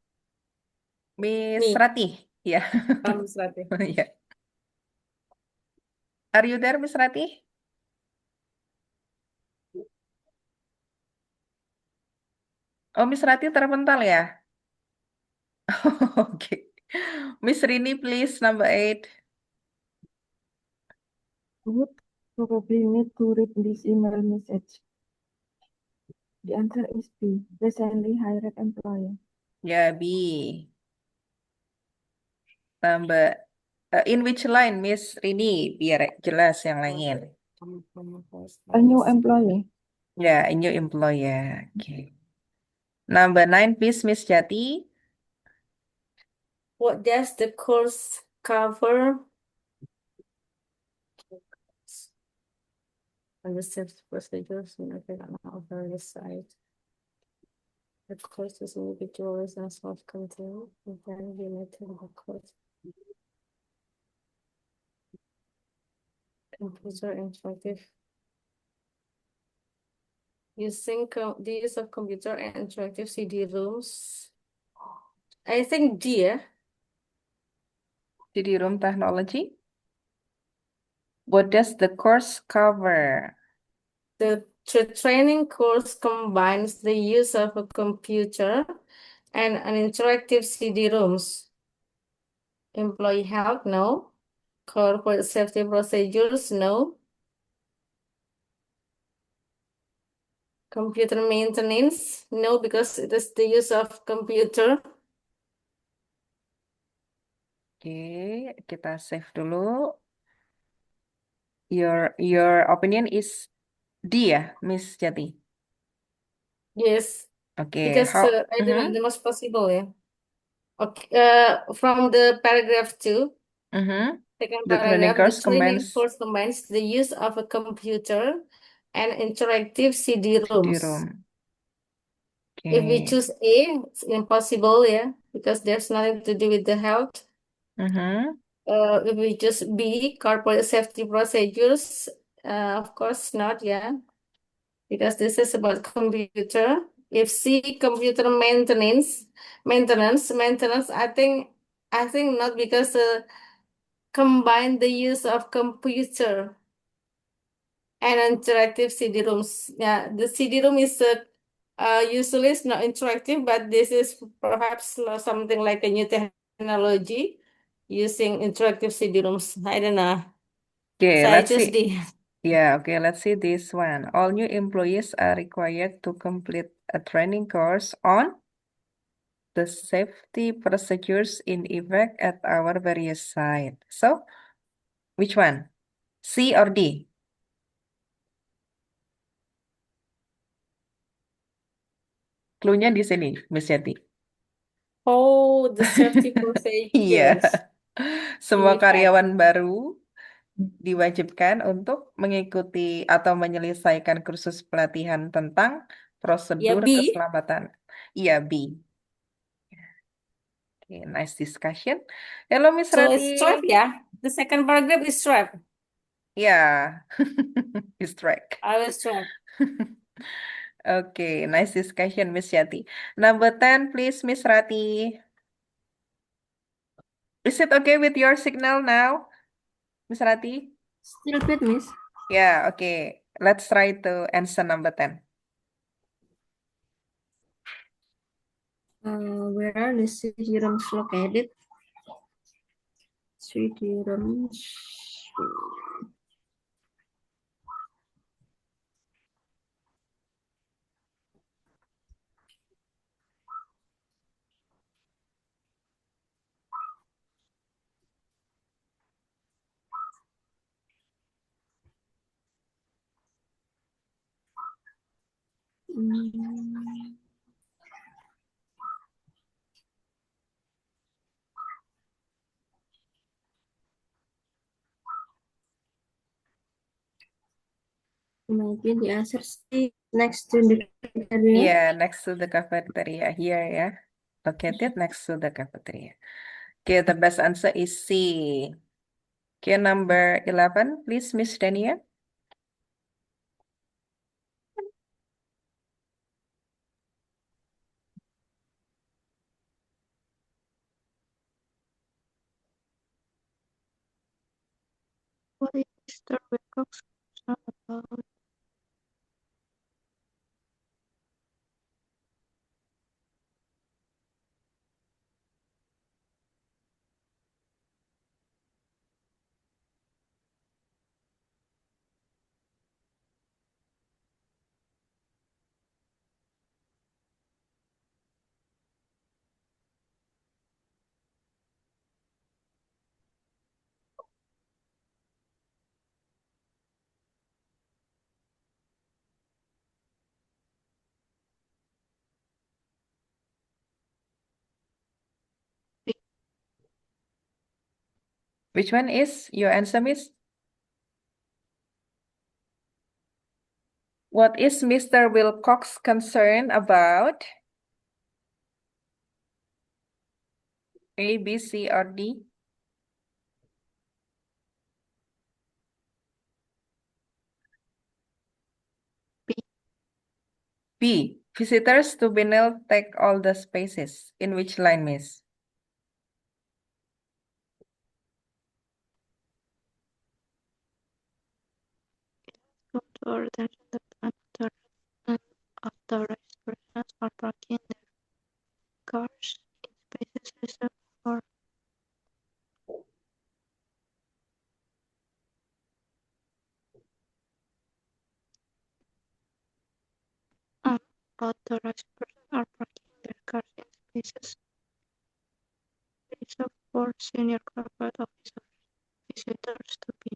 Miss Me. Rati. Yeah. Miss Rati. Yeah. Are you there, Miss Rati? Oh, Miss Rati terpental ya? Okay. Miss Rini, please, number 8. Would probably need to read this email message. The answer is B. Recently hired employee. Ya, B. Number in which line, Miss Rini? Biar jelas yang lain. A new employee. Ya, a new employer. Okay. Number 9, please, Miss Jati. What does the course cover? Understand procedures when I can over the site. The course is individualized and self-contained, and then related the course. Computer interactive. Using the use of computer and interactive CD-ROOMs. I think D, yeah. CD-ROM technology. What does the course cover? The training course combines the use of a computer and an interactive CD-ROOMs. Employee health, no. Corporate safety procedures, no. Computer maintenance, no, because it is the use of computer. Oke, kita save dulu. Your opinion is D ya, Miss Jati? Yes, Oke, because how? I don't know the most possible, yeah. Okay, from the paragraph 2, second The training paragraph, the course training combines course combines the use of a computer and interactive CD-ROOMs. CD-ROM. If we Oke. choose A, it's impossible, yeah, because there's nothing to do with the health. If we choose B, corporate safety procedures, of course not, yeah, because this is about computer. If C, computer maintenance, I think not, because combine the use of computer and interactive CD-ROOMs. Yeah, the CD-ROOM is usually it's not interactive, but this is perhaps something like a new technology using interactive CD-ROOMs. I don't know. Okay, So I let's choose see. D. Yeah, okay, let's see this one. All new employees are required to complete a training course on the safety procedures in effect at our various sites. So, which one? C or D? Cluenya di sini, Miss Yati. Oh, the safety Iya. procedures. Semua In fact, karyawan baru diwajibkan untuk mengikuti atau menyelesaikan kursus pelatihan tentang yeah, prosedur B. keselamatan. Iya, B. Okay, nice discussion. Hello, Miss So it's strap, Rati. yeah. The second paragraph is strap. Yeah, distract. I will strap. Okay, nice discussion, Miss Yati. Number 10, please, Miss Rati. Is it okay with your signal now, Miss Rati? Still bad, Miss. Yeah, okay. Let's try to answer number 10. Where are the city rooms located? City rooms. Maybe the answer C, next to the cafeteria. Yeah, next to the cafeteria here, yeah. Located next to the cafeteria. Okay, the best answer is C. Okay, number 11, please, Miss Dania. What is Mr. Wilcox concerned about? Which one is your answer, Miss? What is Mr. Wilcox concerned about? A, B, C, or D? B. B. Visitors to Binel take all the spaces. In which line, Miss? Come to our attention that unauthorized persons are parking their cars in spaces reserved for unauthorized persons are parking their cars in spaces reserved for senior corporate officers, visitors to be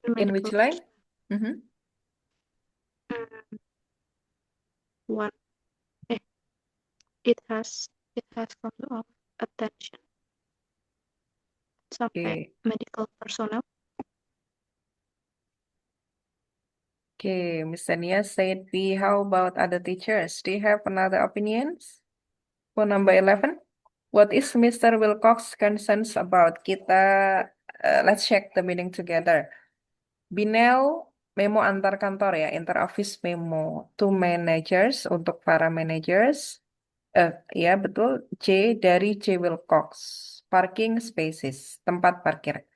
In medical which line? personnel. One, eh, it has come to our attention. Some Okay. medical personnel. Okay, Miss Tania said B. How about other teachers? Do you have another opinions? For number 11, what is Mr. Wilcox concerns about? Let's check the meaning together. Binel memo antar kantor ya, inter office memo to managers untuk para managers. Ya betul. C dari C Wilcox. Parking spaces, tempat parkir.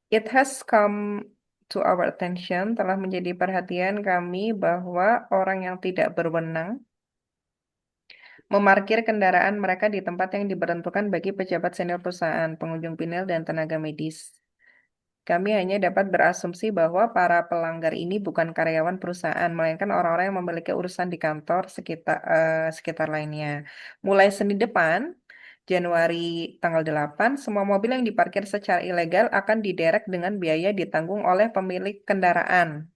It has come to our attention, telah menjadi perhatian kami bahwa orang yang tidak berwenang memarkir kendaraan mereka di tempat yang diperuntukkan bagi pejabat senior perusahaan, pengunjung pinel, dan tenaga medis. Kami hanya dapat berasumsi bahwa para pelanggar ini bukan karyawan perusahaan, melainkan orang-orang yang memiliki urusan di kantor sekitar lainnya. Mulai Senin depan, Januari tanggal 8, semua mobil yang diparkir secara ilegal akan diderek dengan biaya ditanggung oleh pemilik kendaraan.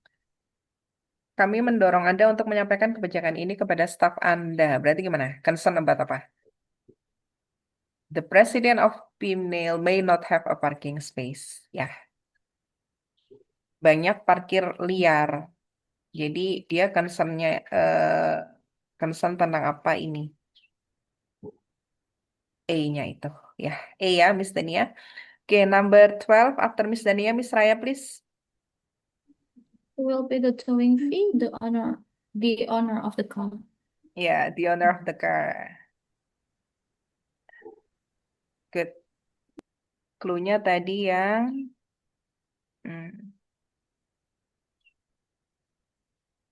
Kami mendorong Anda untuk menyampaikan kebijakan ini kepada staf Anda. Berarti gimana? Concern about apa? The president of Pimnail may not have a parking space. Ya, banyak parkir liar. Jadi dia concern tentang apa ini? A-nya itu. Ya, A ya, Miss Dania. Oke, number 12 after Miss Dania, Miss Raya, please. Who will pay the towing fee? The owner of the car. Ya, the owner of the car. Good. Clue-nya tadi yang Hmm.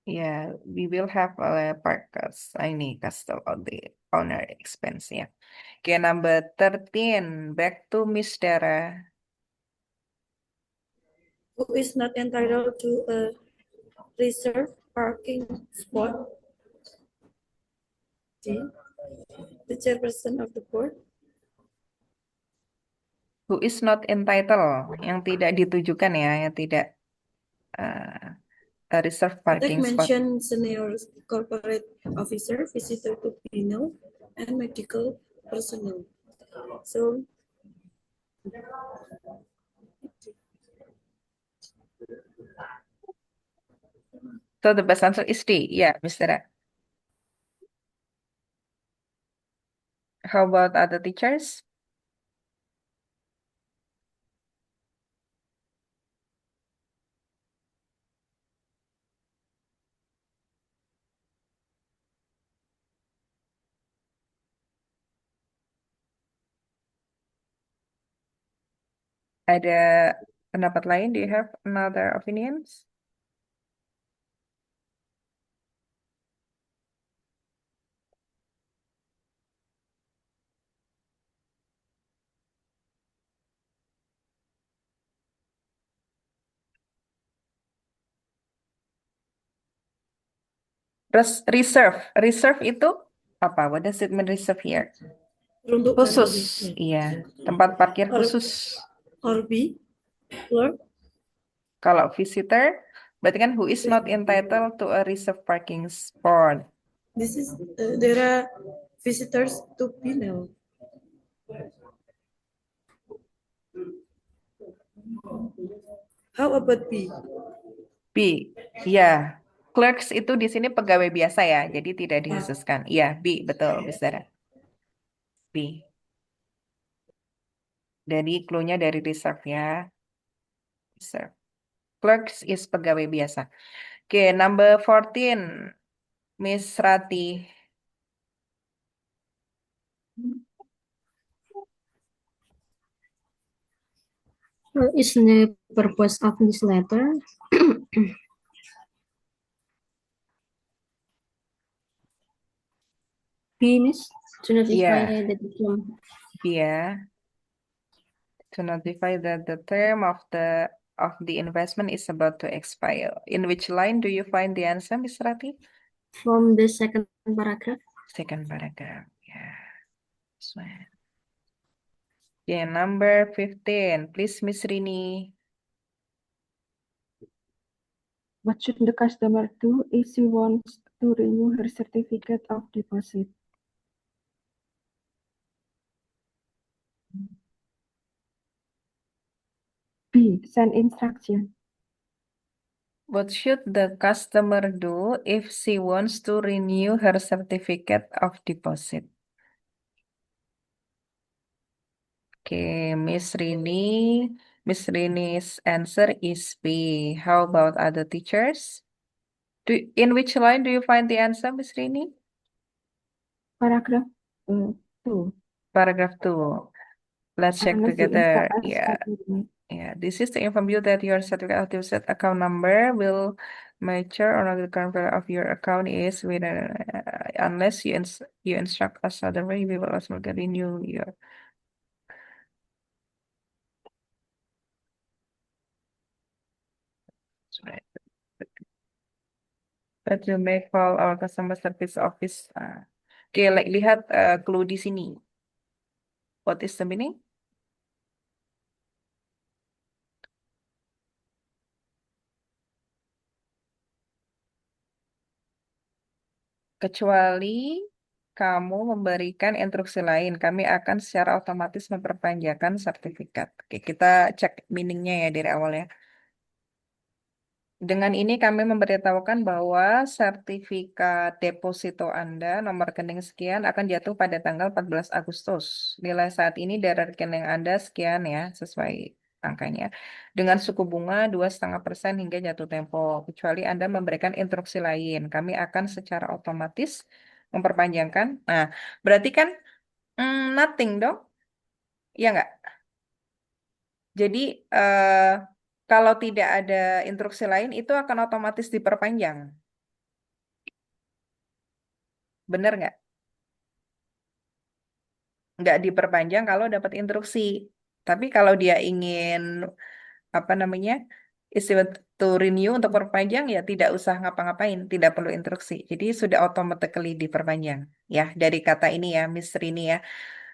Yeah, we will have a park cost. Ini custom on the owner expense ya. Okay, number 13. Back to Miss Dara. Who is not entitled to a reserved parking spot? D. The chairperson of the board. Who is not entitled, yang tidak ditujukan ya, yang tidak uh, a reserved Tech parking spot. mentioned senior corporate officer, visitor to penal, and medical personnel. So So the best answer is D. Yeah, Mr. Dara. How about other teachers? Ada pendapat lain? Do you have another opinions? Reserve. Reserve itu apa? What does it mean reserve here? peruntukan Khusus. tadi. Iya, tempat parkir Or- khusus. Or B, clerk. Kalau visitor, berarti kan who is not entitled to a reserved parking spot. This is there are visitors to penal. How about B? B, ya. Clerks itu di sini pegawai biasa ya, jadi tidak dikhususkan. Iya, B, betul, bisa. B. Jadi clue-nya dari reserve ya. Reserve. Clerks is pegawai biasa. Oke, number 14. Miss Rati. What is the purpose of this letter? B, Miss, to notify Yeah. the diploma. Yeah. To notify that the term of the investment is about to expire. In which line do you find the answer, Miss Rati? From the second paragraph. Second paragraph. Yeah. This one. Yeah, number 15. Please, Miss Rini. What should the customer do if she wants to renew her certificate of deposit? B. Send instruction. What should the customer do if she wants to renew her certificate of deposit? Okay, Miss Rini. Miss Rini's answer is B. How about other teachers? In which line do you find the answer, Miss Rini? Paragraph 2. Paragraph 2. Let's check Unless you together. instruct us Yeah. otherwise. Yeah, this is to inform you that your certificate of deposit account number will mature or not the current value of your account is within, unless you instruct us otherwise, we will also renew your. Right. But you may call our customer service office. Oke, lihat clue di sini. What is the meaning? Kecuali kamu memberikan instruksi lain, kami akan secara otomatis memperpanjangkan sertifikat. Oke, kita cek meaningnya ya dari awal ya. Dengan ini kami memberitahukan bahwa sertifikat deposito Anda nomor rekening sekian akan jatuh pada tanggal 14 Agustus. Nilai saat ini dari rekening Anda sekian ya, sesuai angkanya. Dengan suku bunga 2,5% hingga jatuh tempo. Kecuali Anda memberikan instruksi lain, kami akan secara otomatis memperpanjangkan. Nah, berarti kan nothing dong? Iya nggak? Jadi kalau tidak ada instruksi lain itu akan otomatis diperpanjang. Bener nggak? Nggak diperpanjang kalau dapat instruksi. Tapi kalau dia ingin apa namanya istilah to renew untuk perpanjang ya tidak usah ngapa-ngapain, tidak perlu instruksi. Jadi sudah automatically diperpanjang. Ya dari kata ini ya, Miss Rini ya,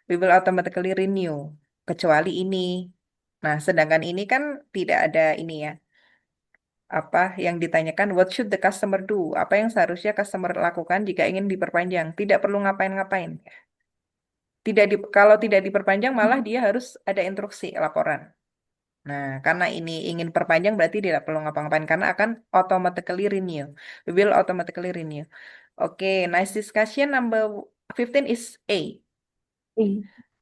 we will automatically renew kecuali ini. Nah, sedangkan ini kan tidak ada ini ya. Apa yang ditanyakan, what should the customer do? Apa yang seharusnya customer lakukan jika ingin diperpanjang? Tidak perlu ngapain-ngapain. Tidak kalau tidak diperpanjang malah dia harus ada instruksi laporan. Nah, karena ini ingin perpanjang berarti tidak perlu ngapa-ngapain karena akan automatically renew. We will automatically renew. Oke, nice discussion. Number 15 is A. A.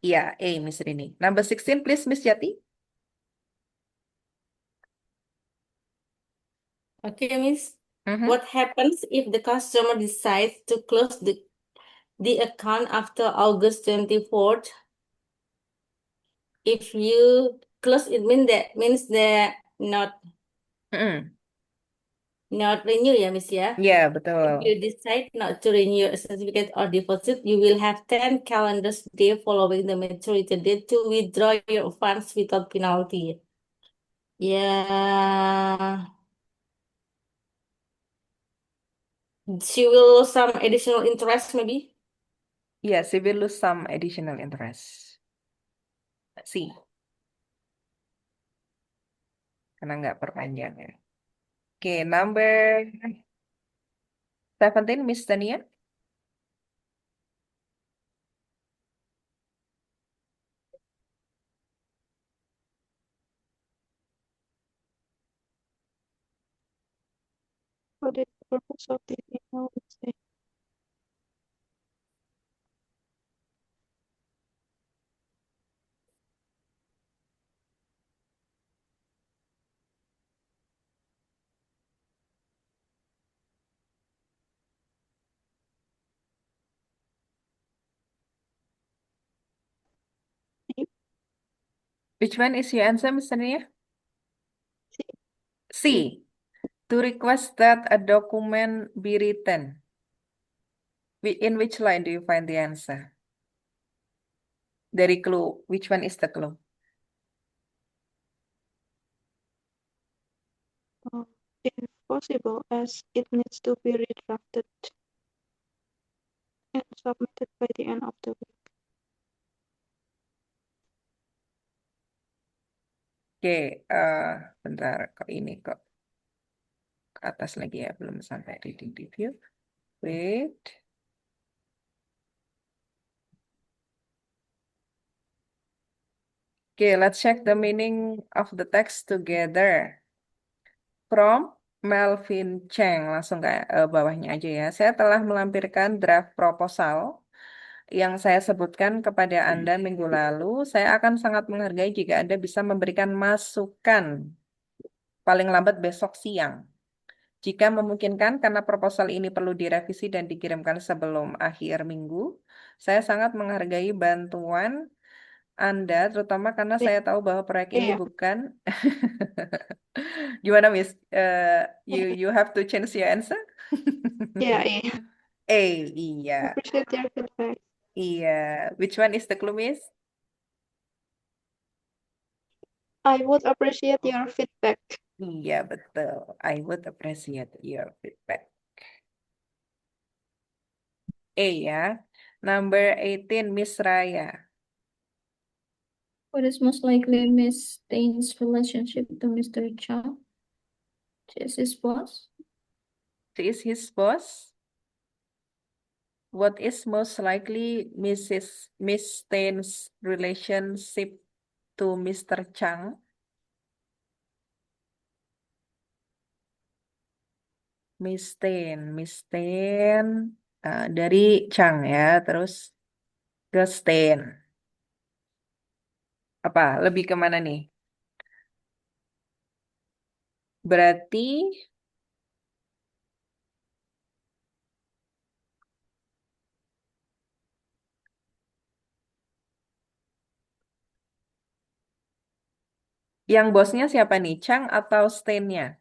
Iya, A, Miss Rini. Number 16, please, Miss Yati. Okay, Miss. Mhm. What happens if the customer decides to close the account after August 24th? If you close, it means that Mm-mm. not renew ya, Miss ya. Ya, If betul. you decide not to renew a certificate or deposit, you will have 10 calendar days following the maturity date to withdraw your funds without penalty. Yeah, she will lose some additional interest maybe. Yes, we will lose some additional interest. See, karena nggak perpanjang ya. Oke, number 17, Miss Tania. What is the purpose of this email message? Which one is your answer, Miss Tania? C. C. To request that a document be written. In which line do you find the answer? Dari clue, which one is the clue? If possible, as it needs to be redrafted and submitted by the end of the week. Oke, bentar, kok ini kok ke atas lagi ya, belum sampai reading review. Wait. Oke, let's check the meaning of the text together. From Melvin Cheng, langsung kayak bawahnya aja ya. Saya telah melampirkan draft proposal yang saya sebutkan kepada Anda minggu lalu. Saya akan sangat menghargai jika Anda bisa memberikan masukan paling lambat besok siang. Jika memungkinkan, karena proposal ini perlu direvisi dan dikirimkan sebelum akhir minggu, saya sangat menghargai bantuan Anda, terutama karena C. saya tahu bahwa proyek ini Iya. bukan. Gimana, Miss? You have to change your answer? Yeah, A. Iya. Appreciate your feedback. Iya. Which one is the clue, Miss? I would appreciate your feedback. Iya, betul. I would appreciate your feedback. A ya. Number 18, Miss Raya. What is most likely Miss Stain's relationship to Mr. Chang? She is his boss. She is his boss. What is most likely Miss Stan's relationship to Mr. Chang? Miss Stan dari Chang ya, terus ke Stan. Apa? Lebih kemana nih? Berarti Yang bosnya siapa nih? Chang atau Stan-nya?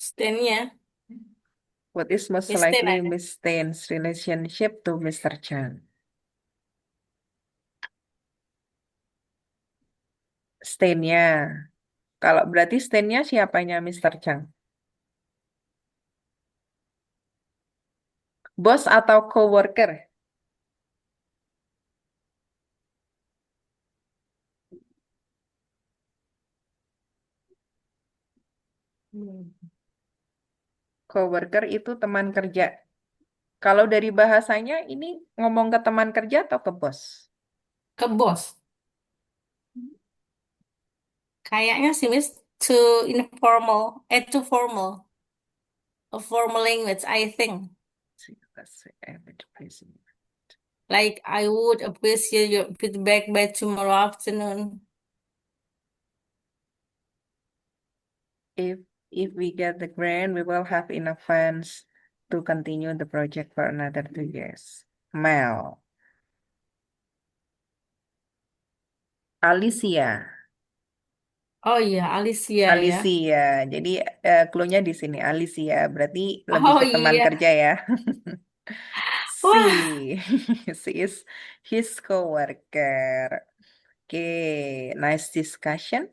Stand-nya. What is most Ya, stand likely aja. Miss Stan's relationship to Mr. Chang? Stan-nya. Kalau berarti Stan-nya siapanya Mr. Chang? Bos atau coworker? Coworker itu teman kerja. Kalau dari bahasanya ini ngomong ke teman kerja atau ke bos? Ke bos. Kayaknya sih, Miss, too informal, too formal. A formal language, I think. See, let's say average person. Like, I would appreciate your feedback by tomorrow afternoon. If we get the grant, we will have enough funds to continue the project for another 2 years. Mel, Alicia, Oh iya, Alicia ya. Alicia. Jadi clue-nya di sini Alicia. Berarti lebih Oh ke teman iya. kerja ya. Wah, She, she is his coworker. Okay, nice discussion.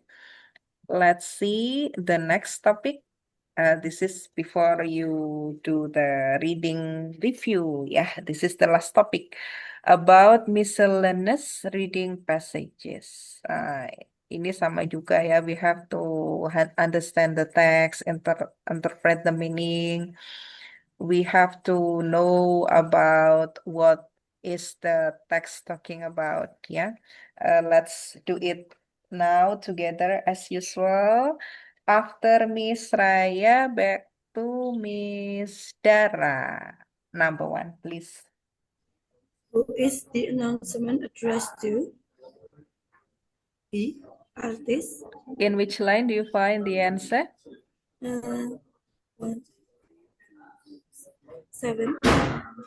Let's see the next topic. This is before you do the reading review. Yeah, this is the last topic about miscellaneous reading passages. Ini sama juga ya. We have to understand the text, interpret the meaning. We have to know about what is the text talking about. Yeah, let's do it now together as usual. After Miss Raya, back to Miss Dara. Number one, please. Who is the announcement addressed to? B. Artist. In which line do you find the answer? 7.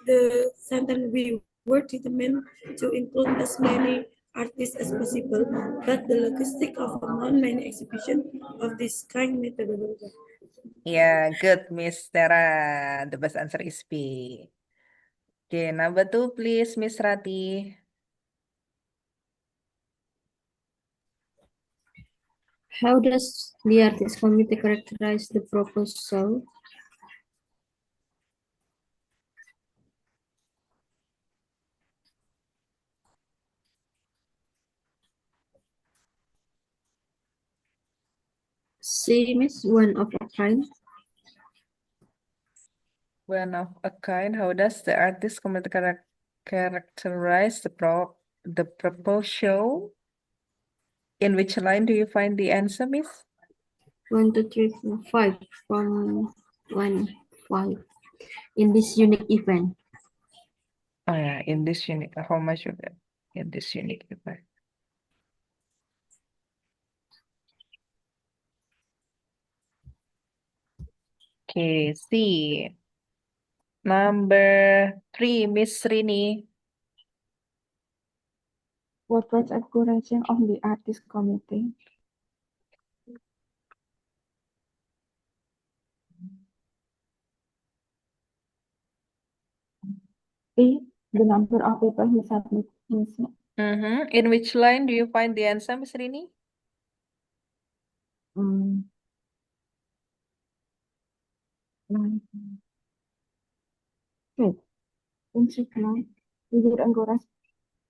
The sentence we were determined to include as many artists as possible, but the logistic of a non-many exhibition of this kind made the difficult. Yeah, good, Miss Dara. The best answer is B. Okay, number two, please, Miss Rati. How does the artist committee characterize the proposal? C, Miss, one of a kind. One of a kind. How does the artist committee characterize the proposal? In which line do you find the answer, Miss? 1, 2, 3, 4, 5 from 1, 5. In this unique event. Oh yeah, in this unit, how much of it in this unit? Okay, C. Number three, Miss Rini. What was encouraging of the artist committee? B, the number of people who submit insert. In which line do you find the answer, Miss Rini? Line. Okay. In supply, we will encourage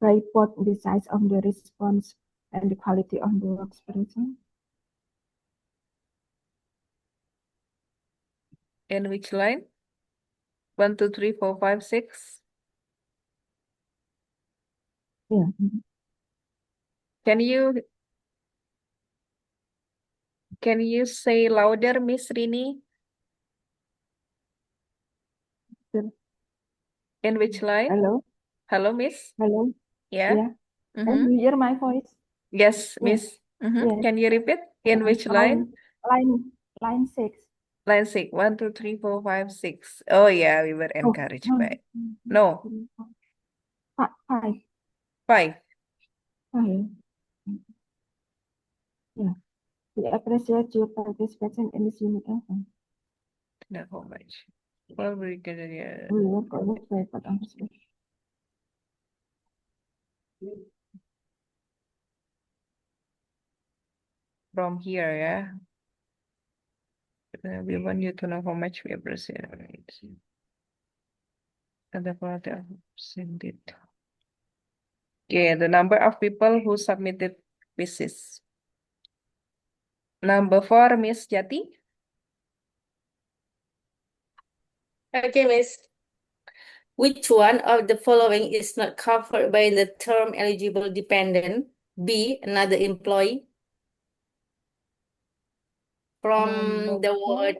by both the size of the response and the quality of the expression. In which line? 1, 2, 3, 4, 5, 6. Yeah. Can you say louder, Miss Rini? Sure. In which line? Hello. Hello, Miss? Hello. Yeah. Yeah. Can you hear my voice? Yes, Yeah. Miss. Yes. Can you repeat? In which line? Line 6. Line 6. 1, 2, 3, 4, 5, 6. Oh yeah, we were encouraged by. No, 5. 5. 5. We appreciate your participation in this unique event. Not how much. Well, we get it, yeah. We will collect private answers. From here, yeah. We want you to know how much we appreciate it. And the quality of send it. Okay, the number of people who submitted pieces. Number 4, Miss Jati. Okay, Miss. Which one of the following is not covered by the term eligible dependent? B, another employee. From Number the 4. word,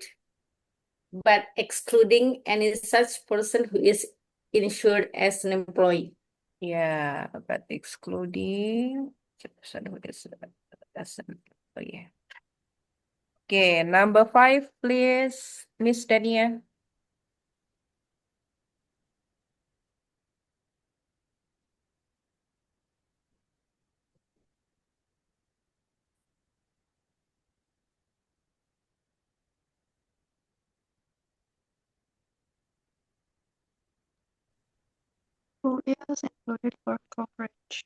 but excluding any such person who is insured as an employee. Yeah, but excluding the person who is as an employee. Okay, number 5, please, Miss Dania. Who is included for coverage?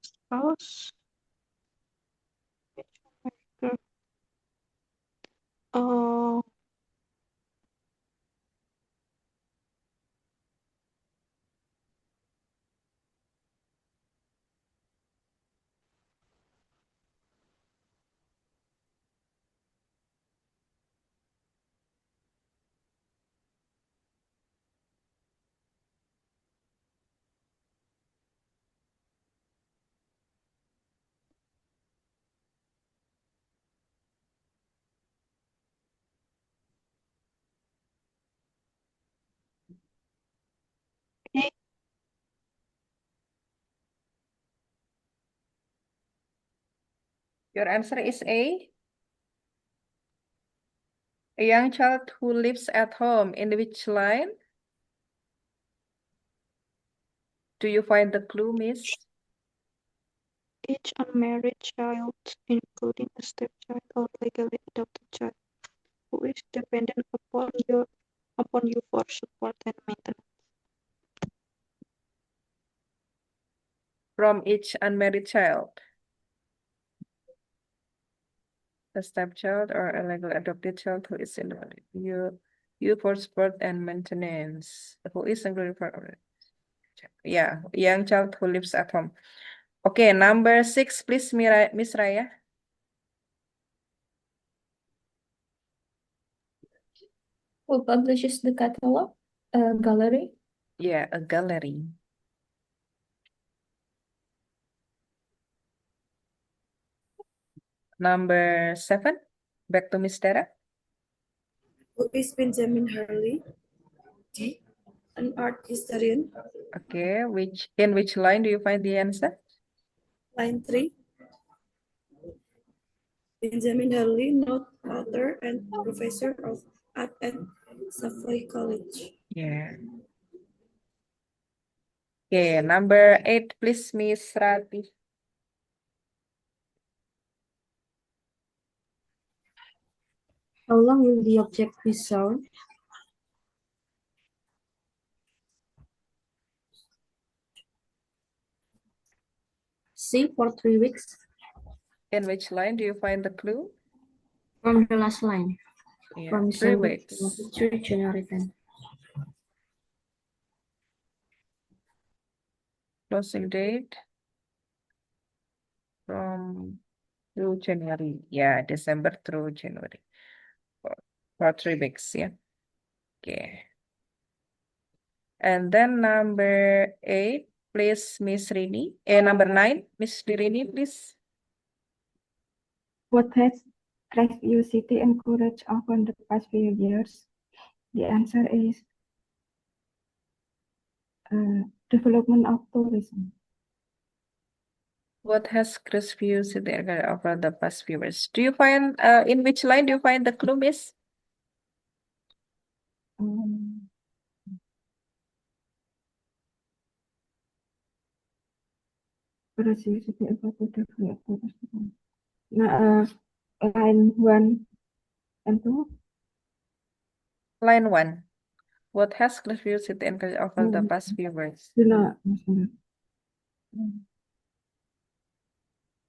Spouse. Uh, A. Your answer is A. A young child who lives at home. In which line? Do you find the clue, Miss? Each unmarried child, including a stepchild or legally adopted child, who is dependent upon you for support and maintenance. From each unmarried child. A stepchild or a legally adopted child who is in you for support and maintenance. Who is included for yeah, young child who lives at home. Okay, number 6, please, Miss Raya. Who publishes the catalog? A gallery? Yeah, a gallery. Number 7, back to Miss Tara. Who is Benjamin Harley? D, an art historian. Okay, in which line do you find the answer? Line 3. Benjamin Harley, note author and professor of art at Savoy College. Yeah. Okay, number 8, please, Miss Rati. How long will the object be shown? C, for 3 weeks. In which line do you find the clue? From the last line. Yeah, From 3 December weeks. 23, January 10. Closing date from through January. Yeah, December through January. For 3 weeks, yeah. Okay. And then number 8, please, Miss Rini. Number 9, Miss Rini, please. What has Crestview City encouraged over the past few years? The answer is development of tourism. What has Crestview City over the past few years? Do you find, in which line do you find the clue, Miss? Um, Curiosity about the creator. Nah, line 1 and 2. Line 1. What has curiosity encouraged over the past few words? Sila, masalah.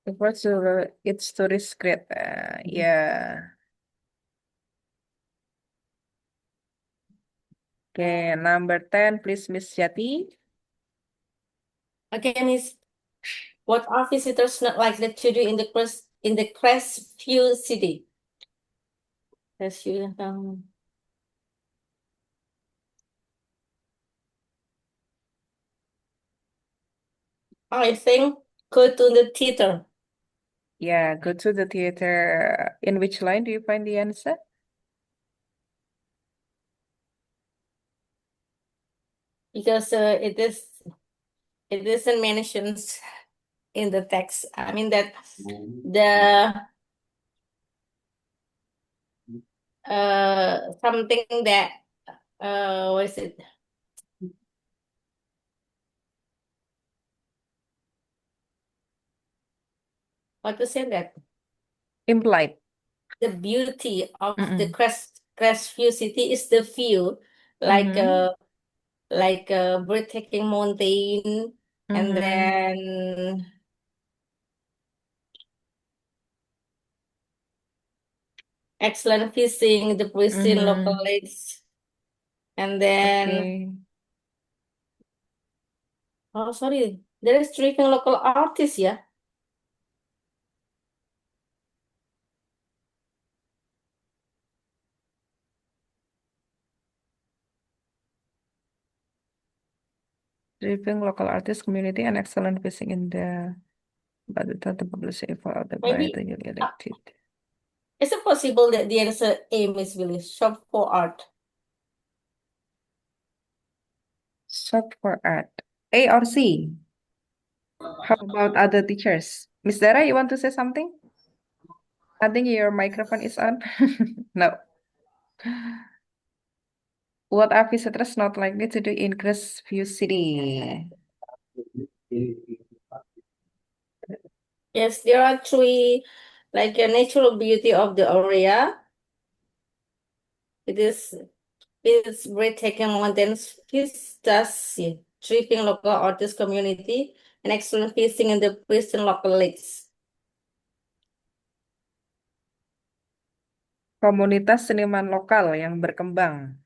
The word it's tourist great. Yeah. Okay, number 10, please, Miss Yati. Okay, Miss. What are visitors not likely to do in the Crestview City? Crestview, I think go to the theater. Yeah, go to the theater. In which line do you find the answer? Because it isn't mentioned in the text. I mean that the something that what is it? What to say that? Implied. The beauty of the Mm-mm. Crestview City is the view, like Mhm. like a breathtaking mountain, and Mhm. then excellent fishing, the pristine local Mhm. lakes, and then Okay. oh sorry, there is terrific local artists, yeah. Driving local artist community and excellent fishing in but the publicity for the by Maybe the newly elected. is it possible that the answer A, Miss Willis, shop for art? Shop for art. A or C? How about other teachers? Miss Dara, you want to say something? I think your microphone is on. No. What are visitors not likely to do in Crestview City? Yes, there are three, like a natural beauty of the area. It is its breathtaking mountains, vistas, thriving local artist community, and excellent fishing in the pristine local lakes. Komunitas seniman lokal yang berkembang.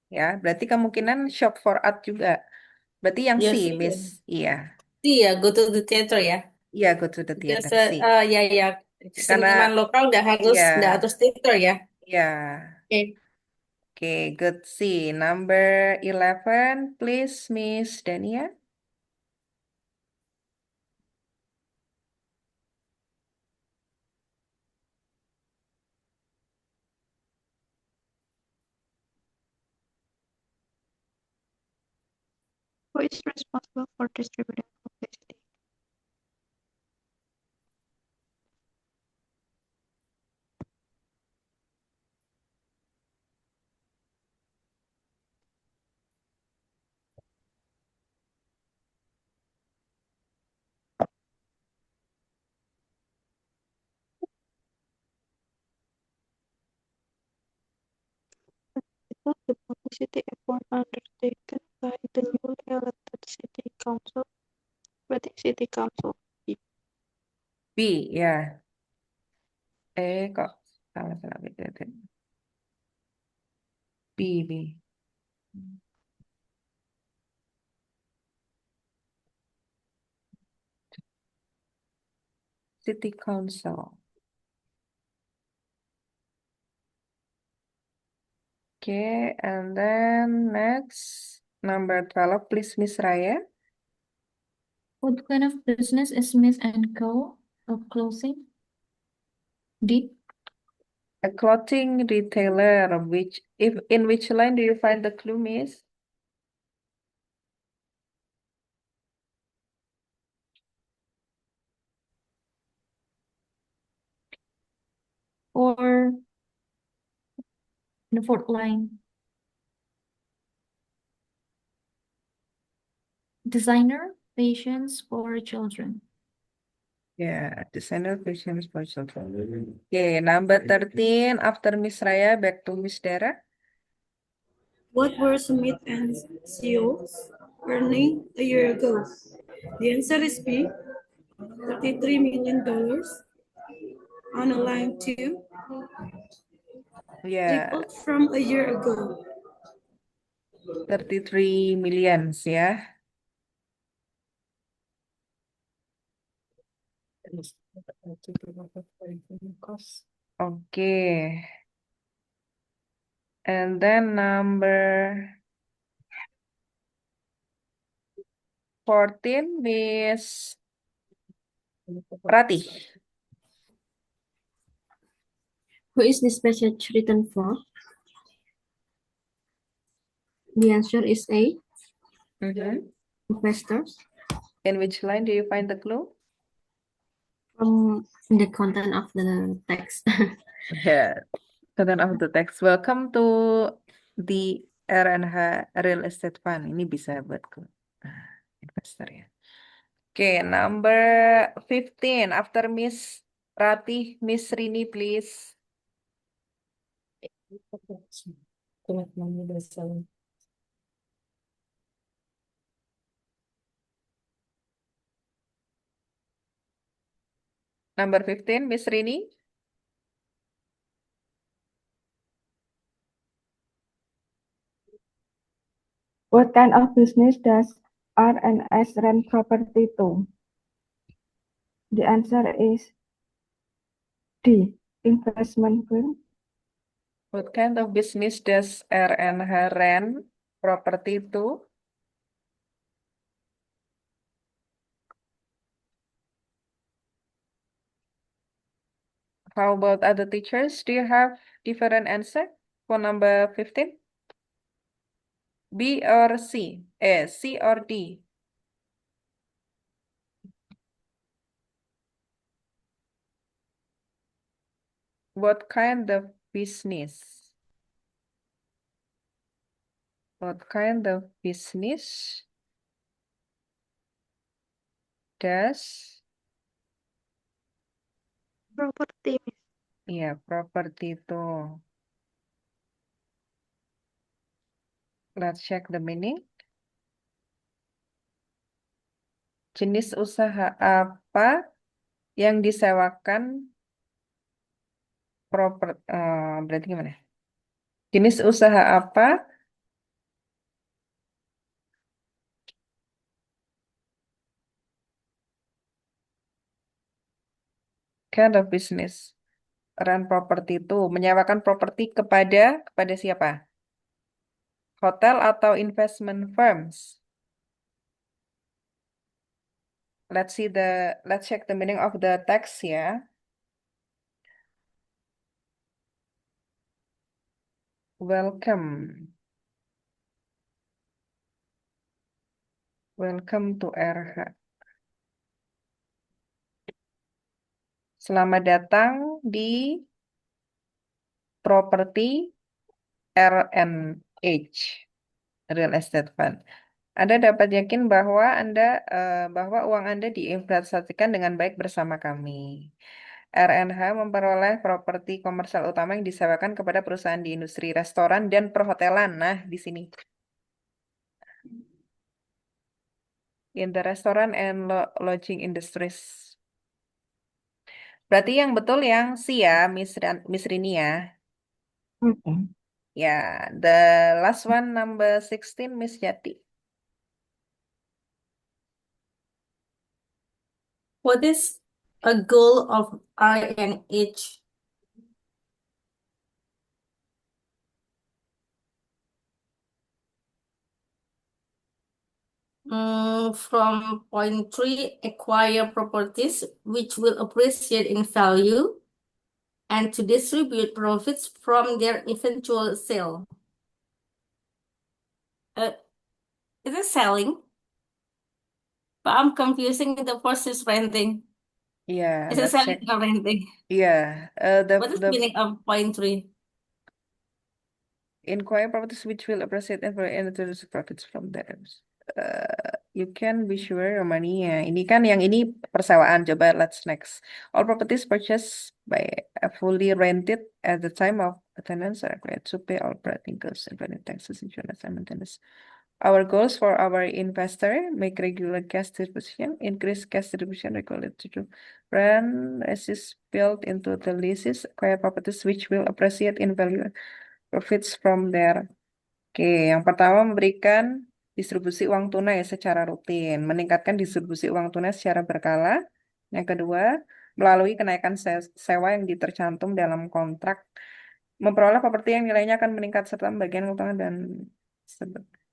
Ya, berarti kemungkinan shop for art juga. Berarti yang Yes, C, Miss. Iya. iya, go to the theater ya. Iya, go to the Because, theater, C. ya, Karena, seniman lokal iya, nggak harus theater ya. iya. Oke. Okay, good C. Number 11, please, Miss Dania. Who is responsible for distributing publicity? It was the publicity effort undertaken by the newly elected city council. Berarti city council. B, ya. Kok salah B. B, B. City Council. Okay, and then next, number 12, please, Miss Raya. What kind of business is Smith and Co. of clothing? D. A clothing retailer, in which line do you find the clue, Miss? Or the fourth line. Designer, patience for children. Yeah, designer fashion for children. Okay, number 13 after Miss Raya, back to Miss Dara. What were Smith and CEO earning a year ago? The answer is B, $33 million. On a line 2, Yeah, tripled from a year ago. 33 millions ya. Okay. And then number 14, Miss Rati. Who is this passage written for? The answer is A, investors. In which line do you find the clue? From the content of the text. Yeah, content of the text. Welcome to the RNH Real Estate Fund. Ini bisa buat clue. Investor ya. Okay, number 15 after Miss Rati, Miss Rini, please. Number 15, Miss Rini. What kind of business does R&S rent property to? The answer is D, investment firm. What kind of business does RNH rent property to? How about other teachers? Do you have different answer for number 15? B or C? C or D? What kind of business? What kind of business does Property, Miss. property to? Let's check the meaning. Jenis usaha apa yang disewakan berarti gimana? Jenis usaha apa kind of business rent property itu menyewakan properti kepada siapa? Hotel atau investment firms? Let's check the meaning of the text ya. Welcome. Welcome to RH. Selamat datang di properti RNH Real Estate Fund. Anda dapat yakin bahwa bahwa uang Anda diinvestasikan dengan baik bersama kami. RNH memperoleh properti komersial utama yang disewakan kepada perusahaan di industri restoran dan perhotelan. Nah, di sini. In the restaurant and lodging industries. Berarti yang betul yang C ya, Miss Rini ya. Okay. Ya, the last one number 16, Miss Yati. What is a goal of RNH? From point 3, acquire properties which will appreciate in value and to distribute profits from their eventual sale. Is it selling? But I'm confusing the first is renting. Yeah, Is it let's selling check. or renting? Yeah, What is the meaning of point 3? Inquire properties which will appreciate and introduce profits from them. You can be sure your money. Ya, ini kan yang ini persewaan. Coba let's next. All properties purchased by fully rented at the time of tenants are required to pay all operating costs, including taxes, insurance, and maintenance. Our goals for our investor: make regular cash distribution, increase cash distribution regularly to rent as is built into the leases, acquire properties which will appreciate in value, profits from there. Oke, yang pertama memberikan distribusi uang tunai secara rutin, meningkatkan distribusi uang tunai secara berkala. Yang kedua, melalui kenaikan sewa yang tercantum dalam kontrak, memperoleh properti yang nilainya akan meningkat serta bagian utang dan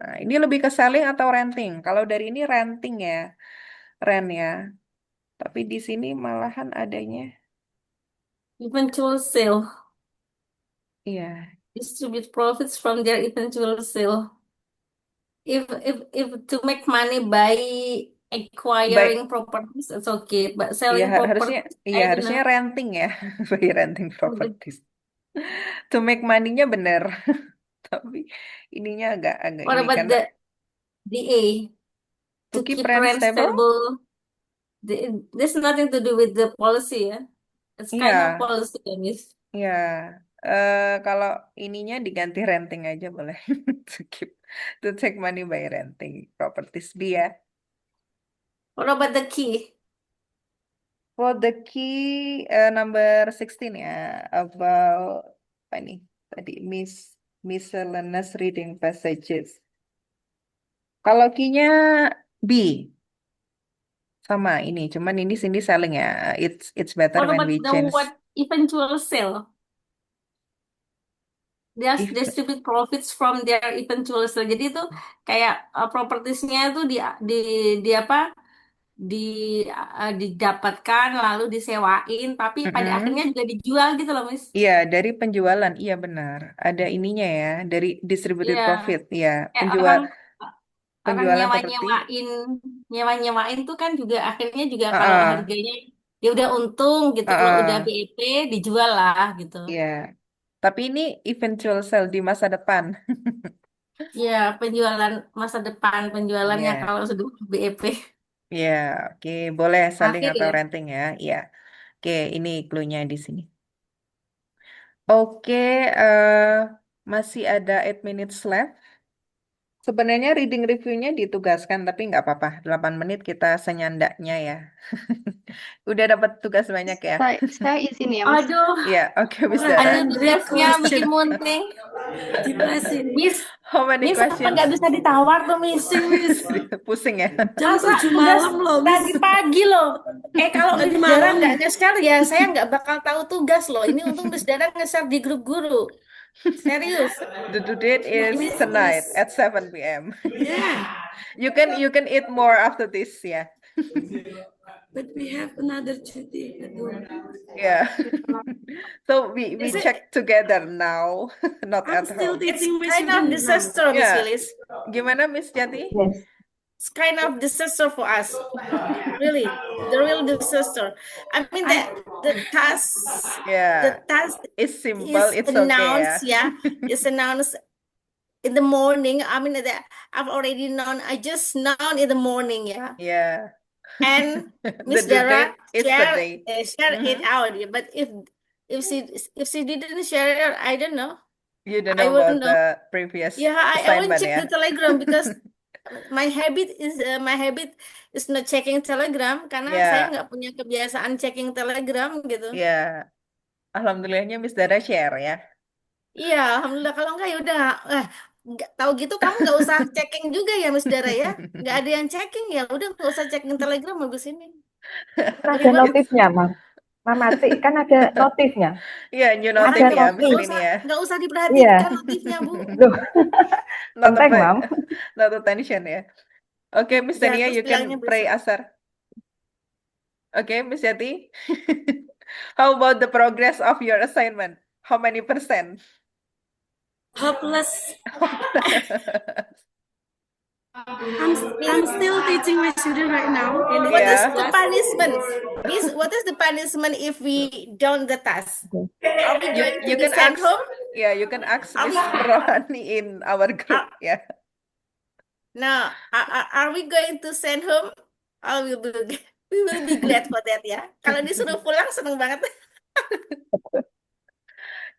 nah, ini lebih ke selling atau renting. Kalau dari ini renting ya, rent ya. Tapi di sini malahan adanya, Eventual sale. iya, Distribute profits from their eventual sale. If to make money by acquiring properties, it's okay. But iya selling harusnya, properties, iya I don't harusnya know. renting ya, by renting properties. To make money-nya bener, tapi ininya agak What ini about karena the A? to To keep keep rent rent stable. stable. There's nothing to do with the policy, ya. It's kind of Iya, policy, ya, Miss. iya. Kalau ininya diganti renting aja boleh. To take money by renting properties B ya. What about the key? For the key number 16 ya, about apa nih? Tadi miscellaneous reading passages. Kalau key-nya B sama ini, cuman ini sini selling ya. It's better What when about we the change. what eventual sale? They If distribute profits from their eventual sale. Jadi itu kayak propertiesnya itu di apa? Didapatkan lalu disewain, tapi pada Mm-mm. akhirnya juga dijual gitu loh, Miss. Iya, dari penjualan, iya benar. Ada ininya ya, dari distributed Iya, profit, ya. kayak orang Penjualan properti. nyewa-nyewain tuh kan juga akhirnya juga kalau Ah, harganya ya udah untung gitu, kalau udah ah, BEP dijual lah gitu. iya. Tapi ini eventual sale di masa depan. Ya, penjualan masa depan, penjualannya Iya, kalau sudah BEP. iya. Oke, boleh selling Akhir atau ya. renting ya. Iya. Oke, ini clue-nya di sini. Oke, masih ada 8 minutes left. Sebenarnya reading review-nya ditugaskan, tapi nggak apa-apa. 8 menit kita senyandaknya ya. Udah dapat tugas banyak ya. Saya izin ya, Mas. Aduh, Iya, oke, Miss Wah, Dara. aduh tugasnya question. bikin munting. Jelasin. Miss, How many Miss apa questions? nggak bisa ditawar tuh, Miss? Miss. Pusing ya. Jam Masa 7 tugas malam loh, Miss. tadi pagi loh. Kalau Tadi Miss Dara malam. nggak nge-share ya, saya nggak bakal tahu tugas loh. Ini untung Miss Dara nge-share di grup guru. Serius. The due date is Miss, tonight Miss. at 7 p.m. Yeah, You can eat more after this, yeah. but we have another duty at home. Yeah. So we Is it- check together now, not I'm at still home. It's teaching my kind of students now. disaster, Miss Yeah. Willis. Gimana Miss Jati? Yes. It's kind of disaster for us. Really, the real disaster. I mean the task, Yeah. the task It's simple, is it's okay announced, ya. It's announced in the morning. I mean that I've already known. I just known in the morning, Yeah. And The Miss due Dara date is today. share it out. But if she didn't share it out, I don't know. You don't I know about wouldn't know. the previous Yeah, I won't assignment check ya. the Telegram because my habit is not checking Telegram karena Yeah. saya nggak punya kebiasaan checking Telegram gitu. Ya. Alhamdulillahnya Miss Dara share ya. Iya, alhamdulillah. Kalau enggak ya udah nggak tahu gitu kamu nggak usah checking juga ya Miss Dara ya. Nggak ada yang checking ya udah nggak usah checking Telegram bagus ini. Kan ada notifnya, Mam. Mamati, kan ada notifnya. Iya, new Ada notif ya, notif. Miss ini ya. Nggak usah diperhatikan Iya. notifnya Bu. Loh, Not penting, apa- Mam. not attention ya. Oke, Miss Ya, Tania, terus you can bilangnya pray besok. asar. Oke, Miss Yati. How about the progress of your assignment? How many percent? Hopeless. I'm still teaching my student right now. In What is Yeah. the punishment? Miss, what is the punishment if we don't the task? Are we going to You be can sent ask, home? yeah, you can ask Are Miss we- Rohani in our group. Yeah. Now, are we going to send home? Oh, we will be glad for that ya. Kalau disuruh pulang seneng banget.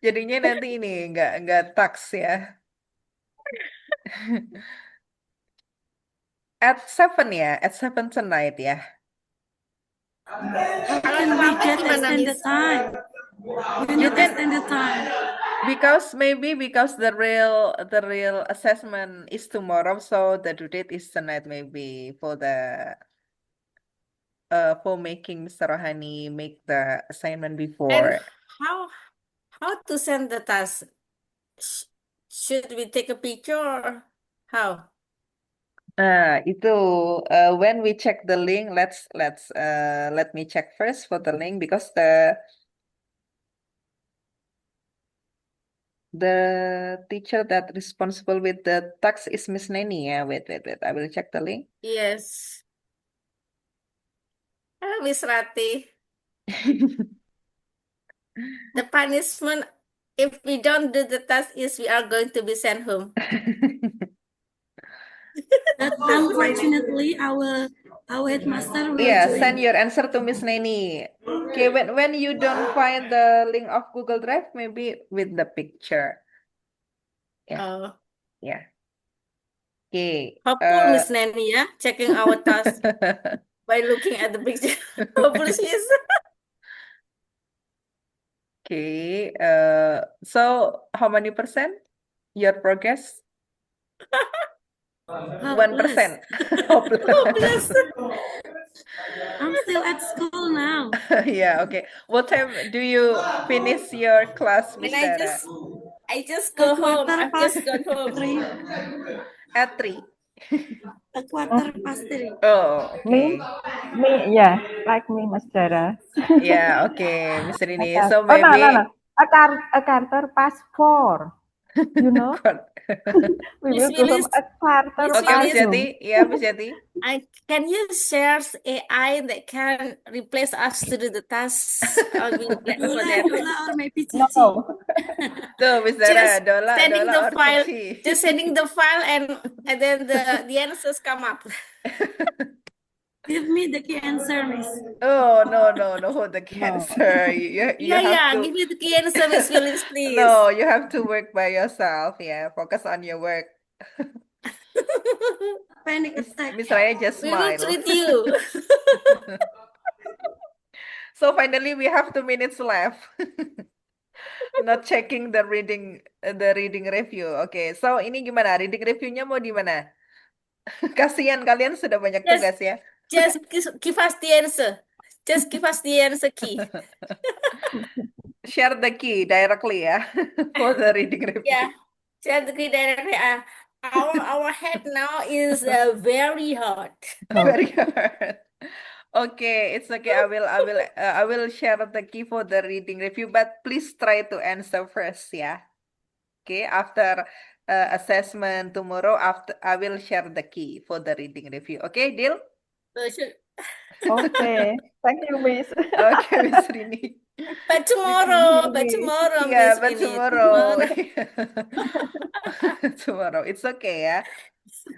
Jadinya nanti ini nggak tax ya. At 7 ya, at 7 tonight ya. How Kalau can we terlambat get gimana, extended Miss? time? We You need can extended time. because the real assessment is tomorrow, so the due date is tonight maybe for making Mr. Rohani make the assignment And before. how to send the task? Should we take a picture or how? Itu when we check the link, let me check first for the link because the teacher that responsible with the tax is Miss Neni. Yeah, wait. I will check the link. Yes. Miss Rati, the punishment if we don't do the task is we are going to be sent home. But unfortunately, our headmaster will Yeah, join. send your answer to Miss Neni. Okay, when you don't find the link of Google Drive, maybe with the picture. Yeah. Oh, Yeah. Okay. hopeful Miss Nanny ya, checking our task by looking at the picture. Hopefully she is. Okay. So how many percent your progress? 1%. Hopeless. I'm still at school now. Yeah, okay. What time do you finish your class, Miss And Dara? I just go home. I've just gone home. 3. At 3. A quarter past 3. Oh, okay. Me, yeah, like me, Mas Dara. Yeah, okay, Miss Rini. Okay. So Oh, no. maybe A quarter past 4. You know, we Miss will go home Willis, a quarter Miss Okay, Miss past. Willis, Yati. Yeah, Miss Yati. can you share AI that can replace us to do the task? I'll be glad for that. Dola or maybe Cici. No. Tuh, Miss Dara, Just Dola sending the or file, Cici. just sending the file, and then the answers come up. Give me the key answer, Miss. Oh, no, the cancer. You have to Give me the key answer, Miss Willis, please. No, you have to work by yourself. Yeah, focus on your work. Panic attack. Miss Raya just We will smile. treat you. So finally we have 2 minutes left. Not checking the reading review. Okay, so ini gimana? Reading reviewnya mau di mana? Kasihan kalian sudah banyak Just- tugas ya. Just give us the answer. Just give us the answer key. Share the key directly ya for the reading review. Yeah, share the key directly. Our head now is very hot. Very hard. Okay, it's okay. I will share the key for the reading review, but please try to answer first, yeah. Okay, after assessment tomorrow, after I will share the key for the reading review. Okay, deal? Okay. Thank you, Miss. Okay, Miss Rini. But tomorrow, Yeah, Miss but Winnie, tomorrow. Tomorrow. It's okay, yeah.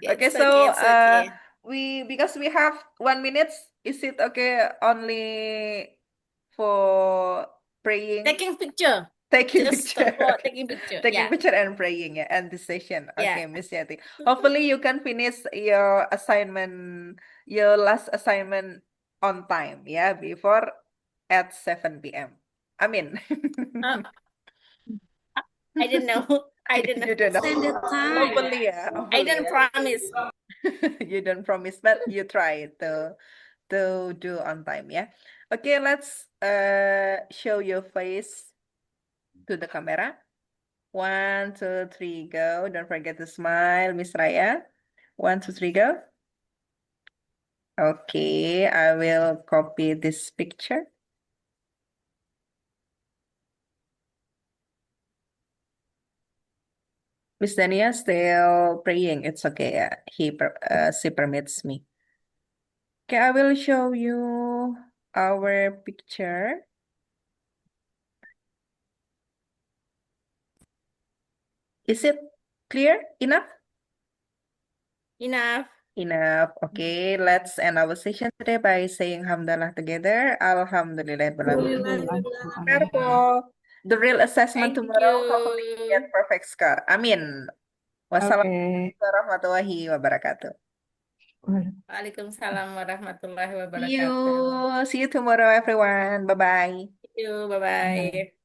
Okay, It's so it's okay. because we have 1 minute, is it okay only for praying? Taking picture. Taking Just picture. for taking picture. Taking Yeah. picture and praying, yeah, and the session. Okay, Yeah. Miss Yati. Hopefully you can finish your last assignment on time, yeah, before at 7 p.m. I mean, I didn't know. I didn't you don't know. Extended time. Hopefully, yeah. I Hopefully, didn't yeah. promise. You don't promise, but you try to do on time, yeah. Okay, let's show your face to the camera. 1, 2, 3, go. Don't forget to smile, Miss Raya. 1, 2, 3, go. Okay, I will copy this picture. Miss Dania still praying. It's okay. She permits me. Okay, I will show you our picture. Is it clear enough? Enough. Enough. Okay, let's end our session today by saying hamdalah together. Alhamdulillah. Careful. The real assessment Thank tomorrow, hopefully you you. get perfect score. Amin. Wassalamualaikum Okay. warahmatullahi wabarakatuh. Waalaikumsalam warahmatullahi See you. wabarakatuh. See you tomorrow, everyone. Bye-bye. See you. Bye-bye.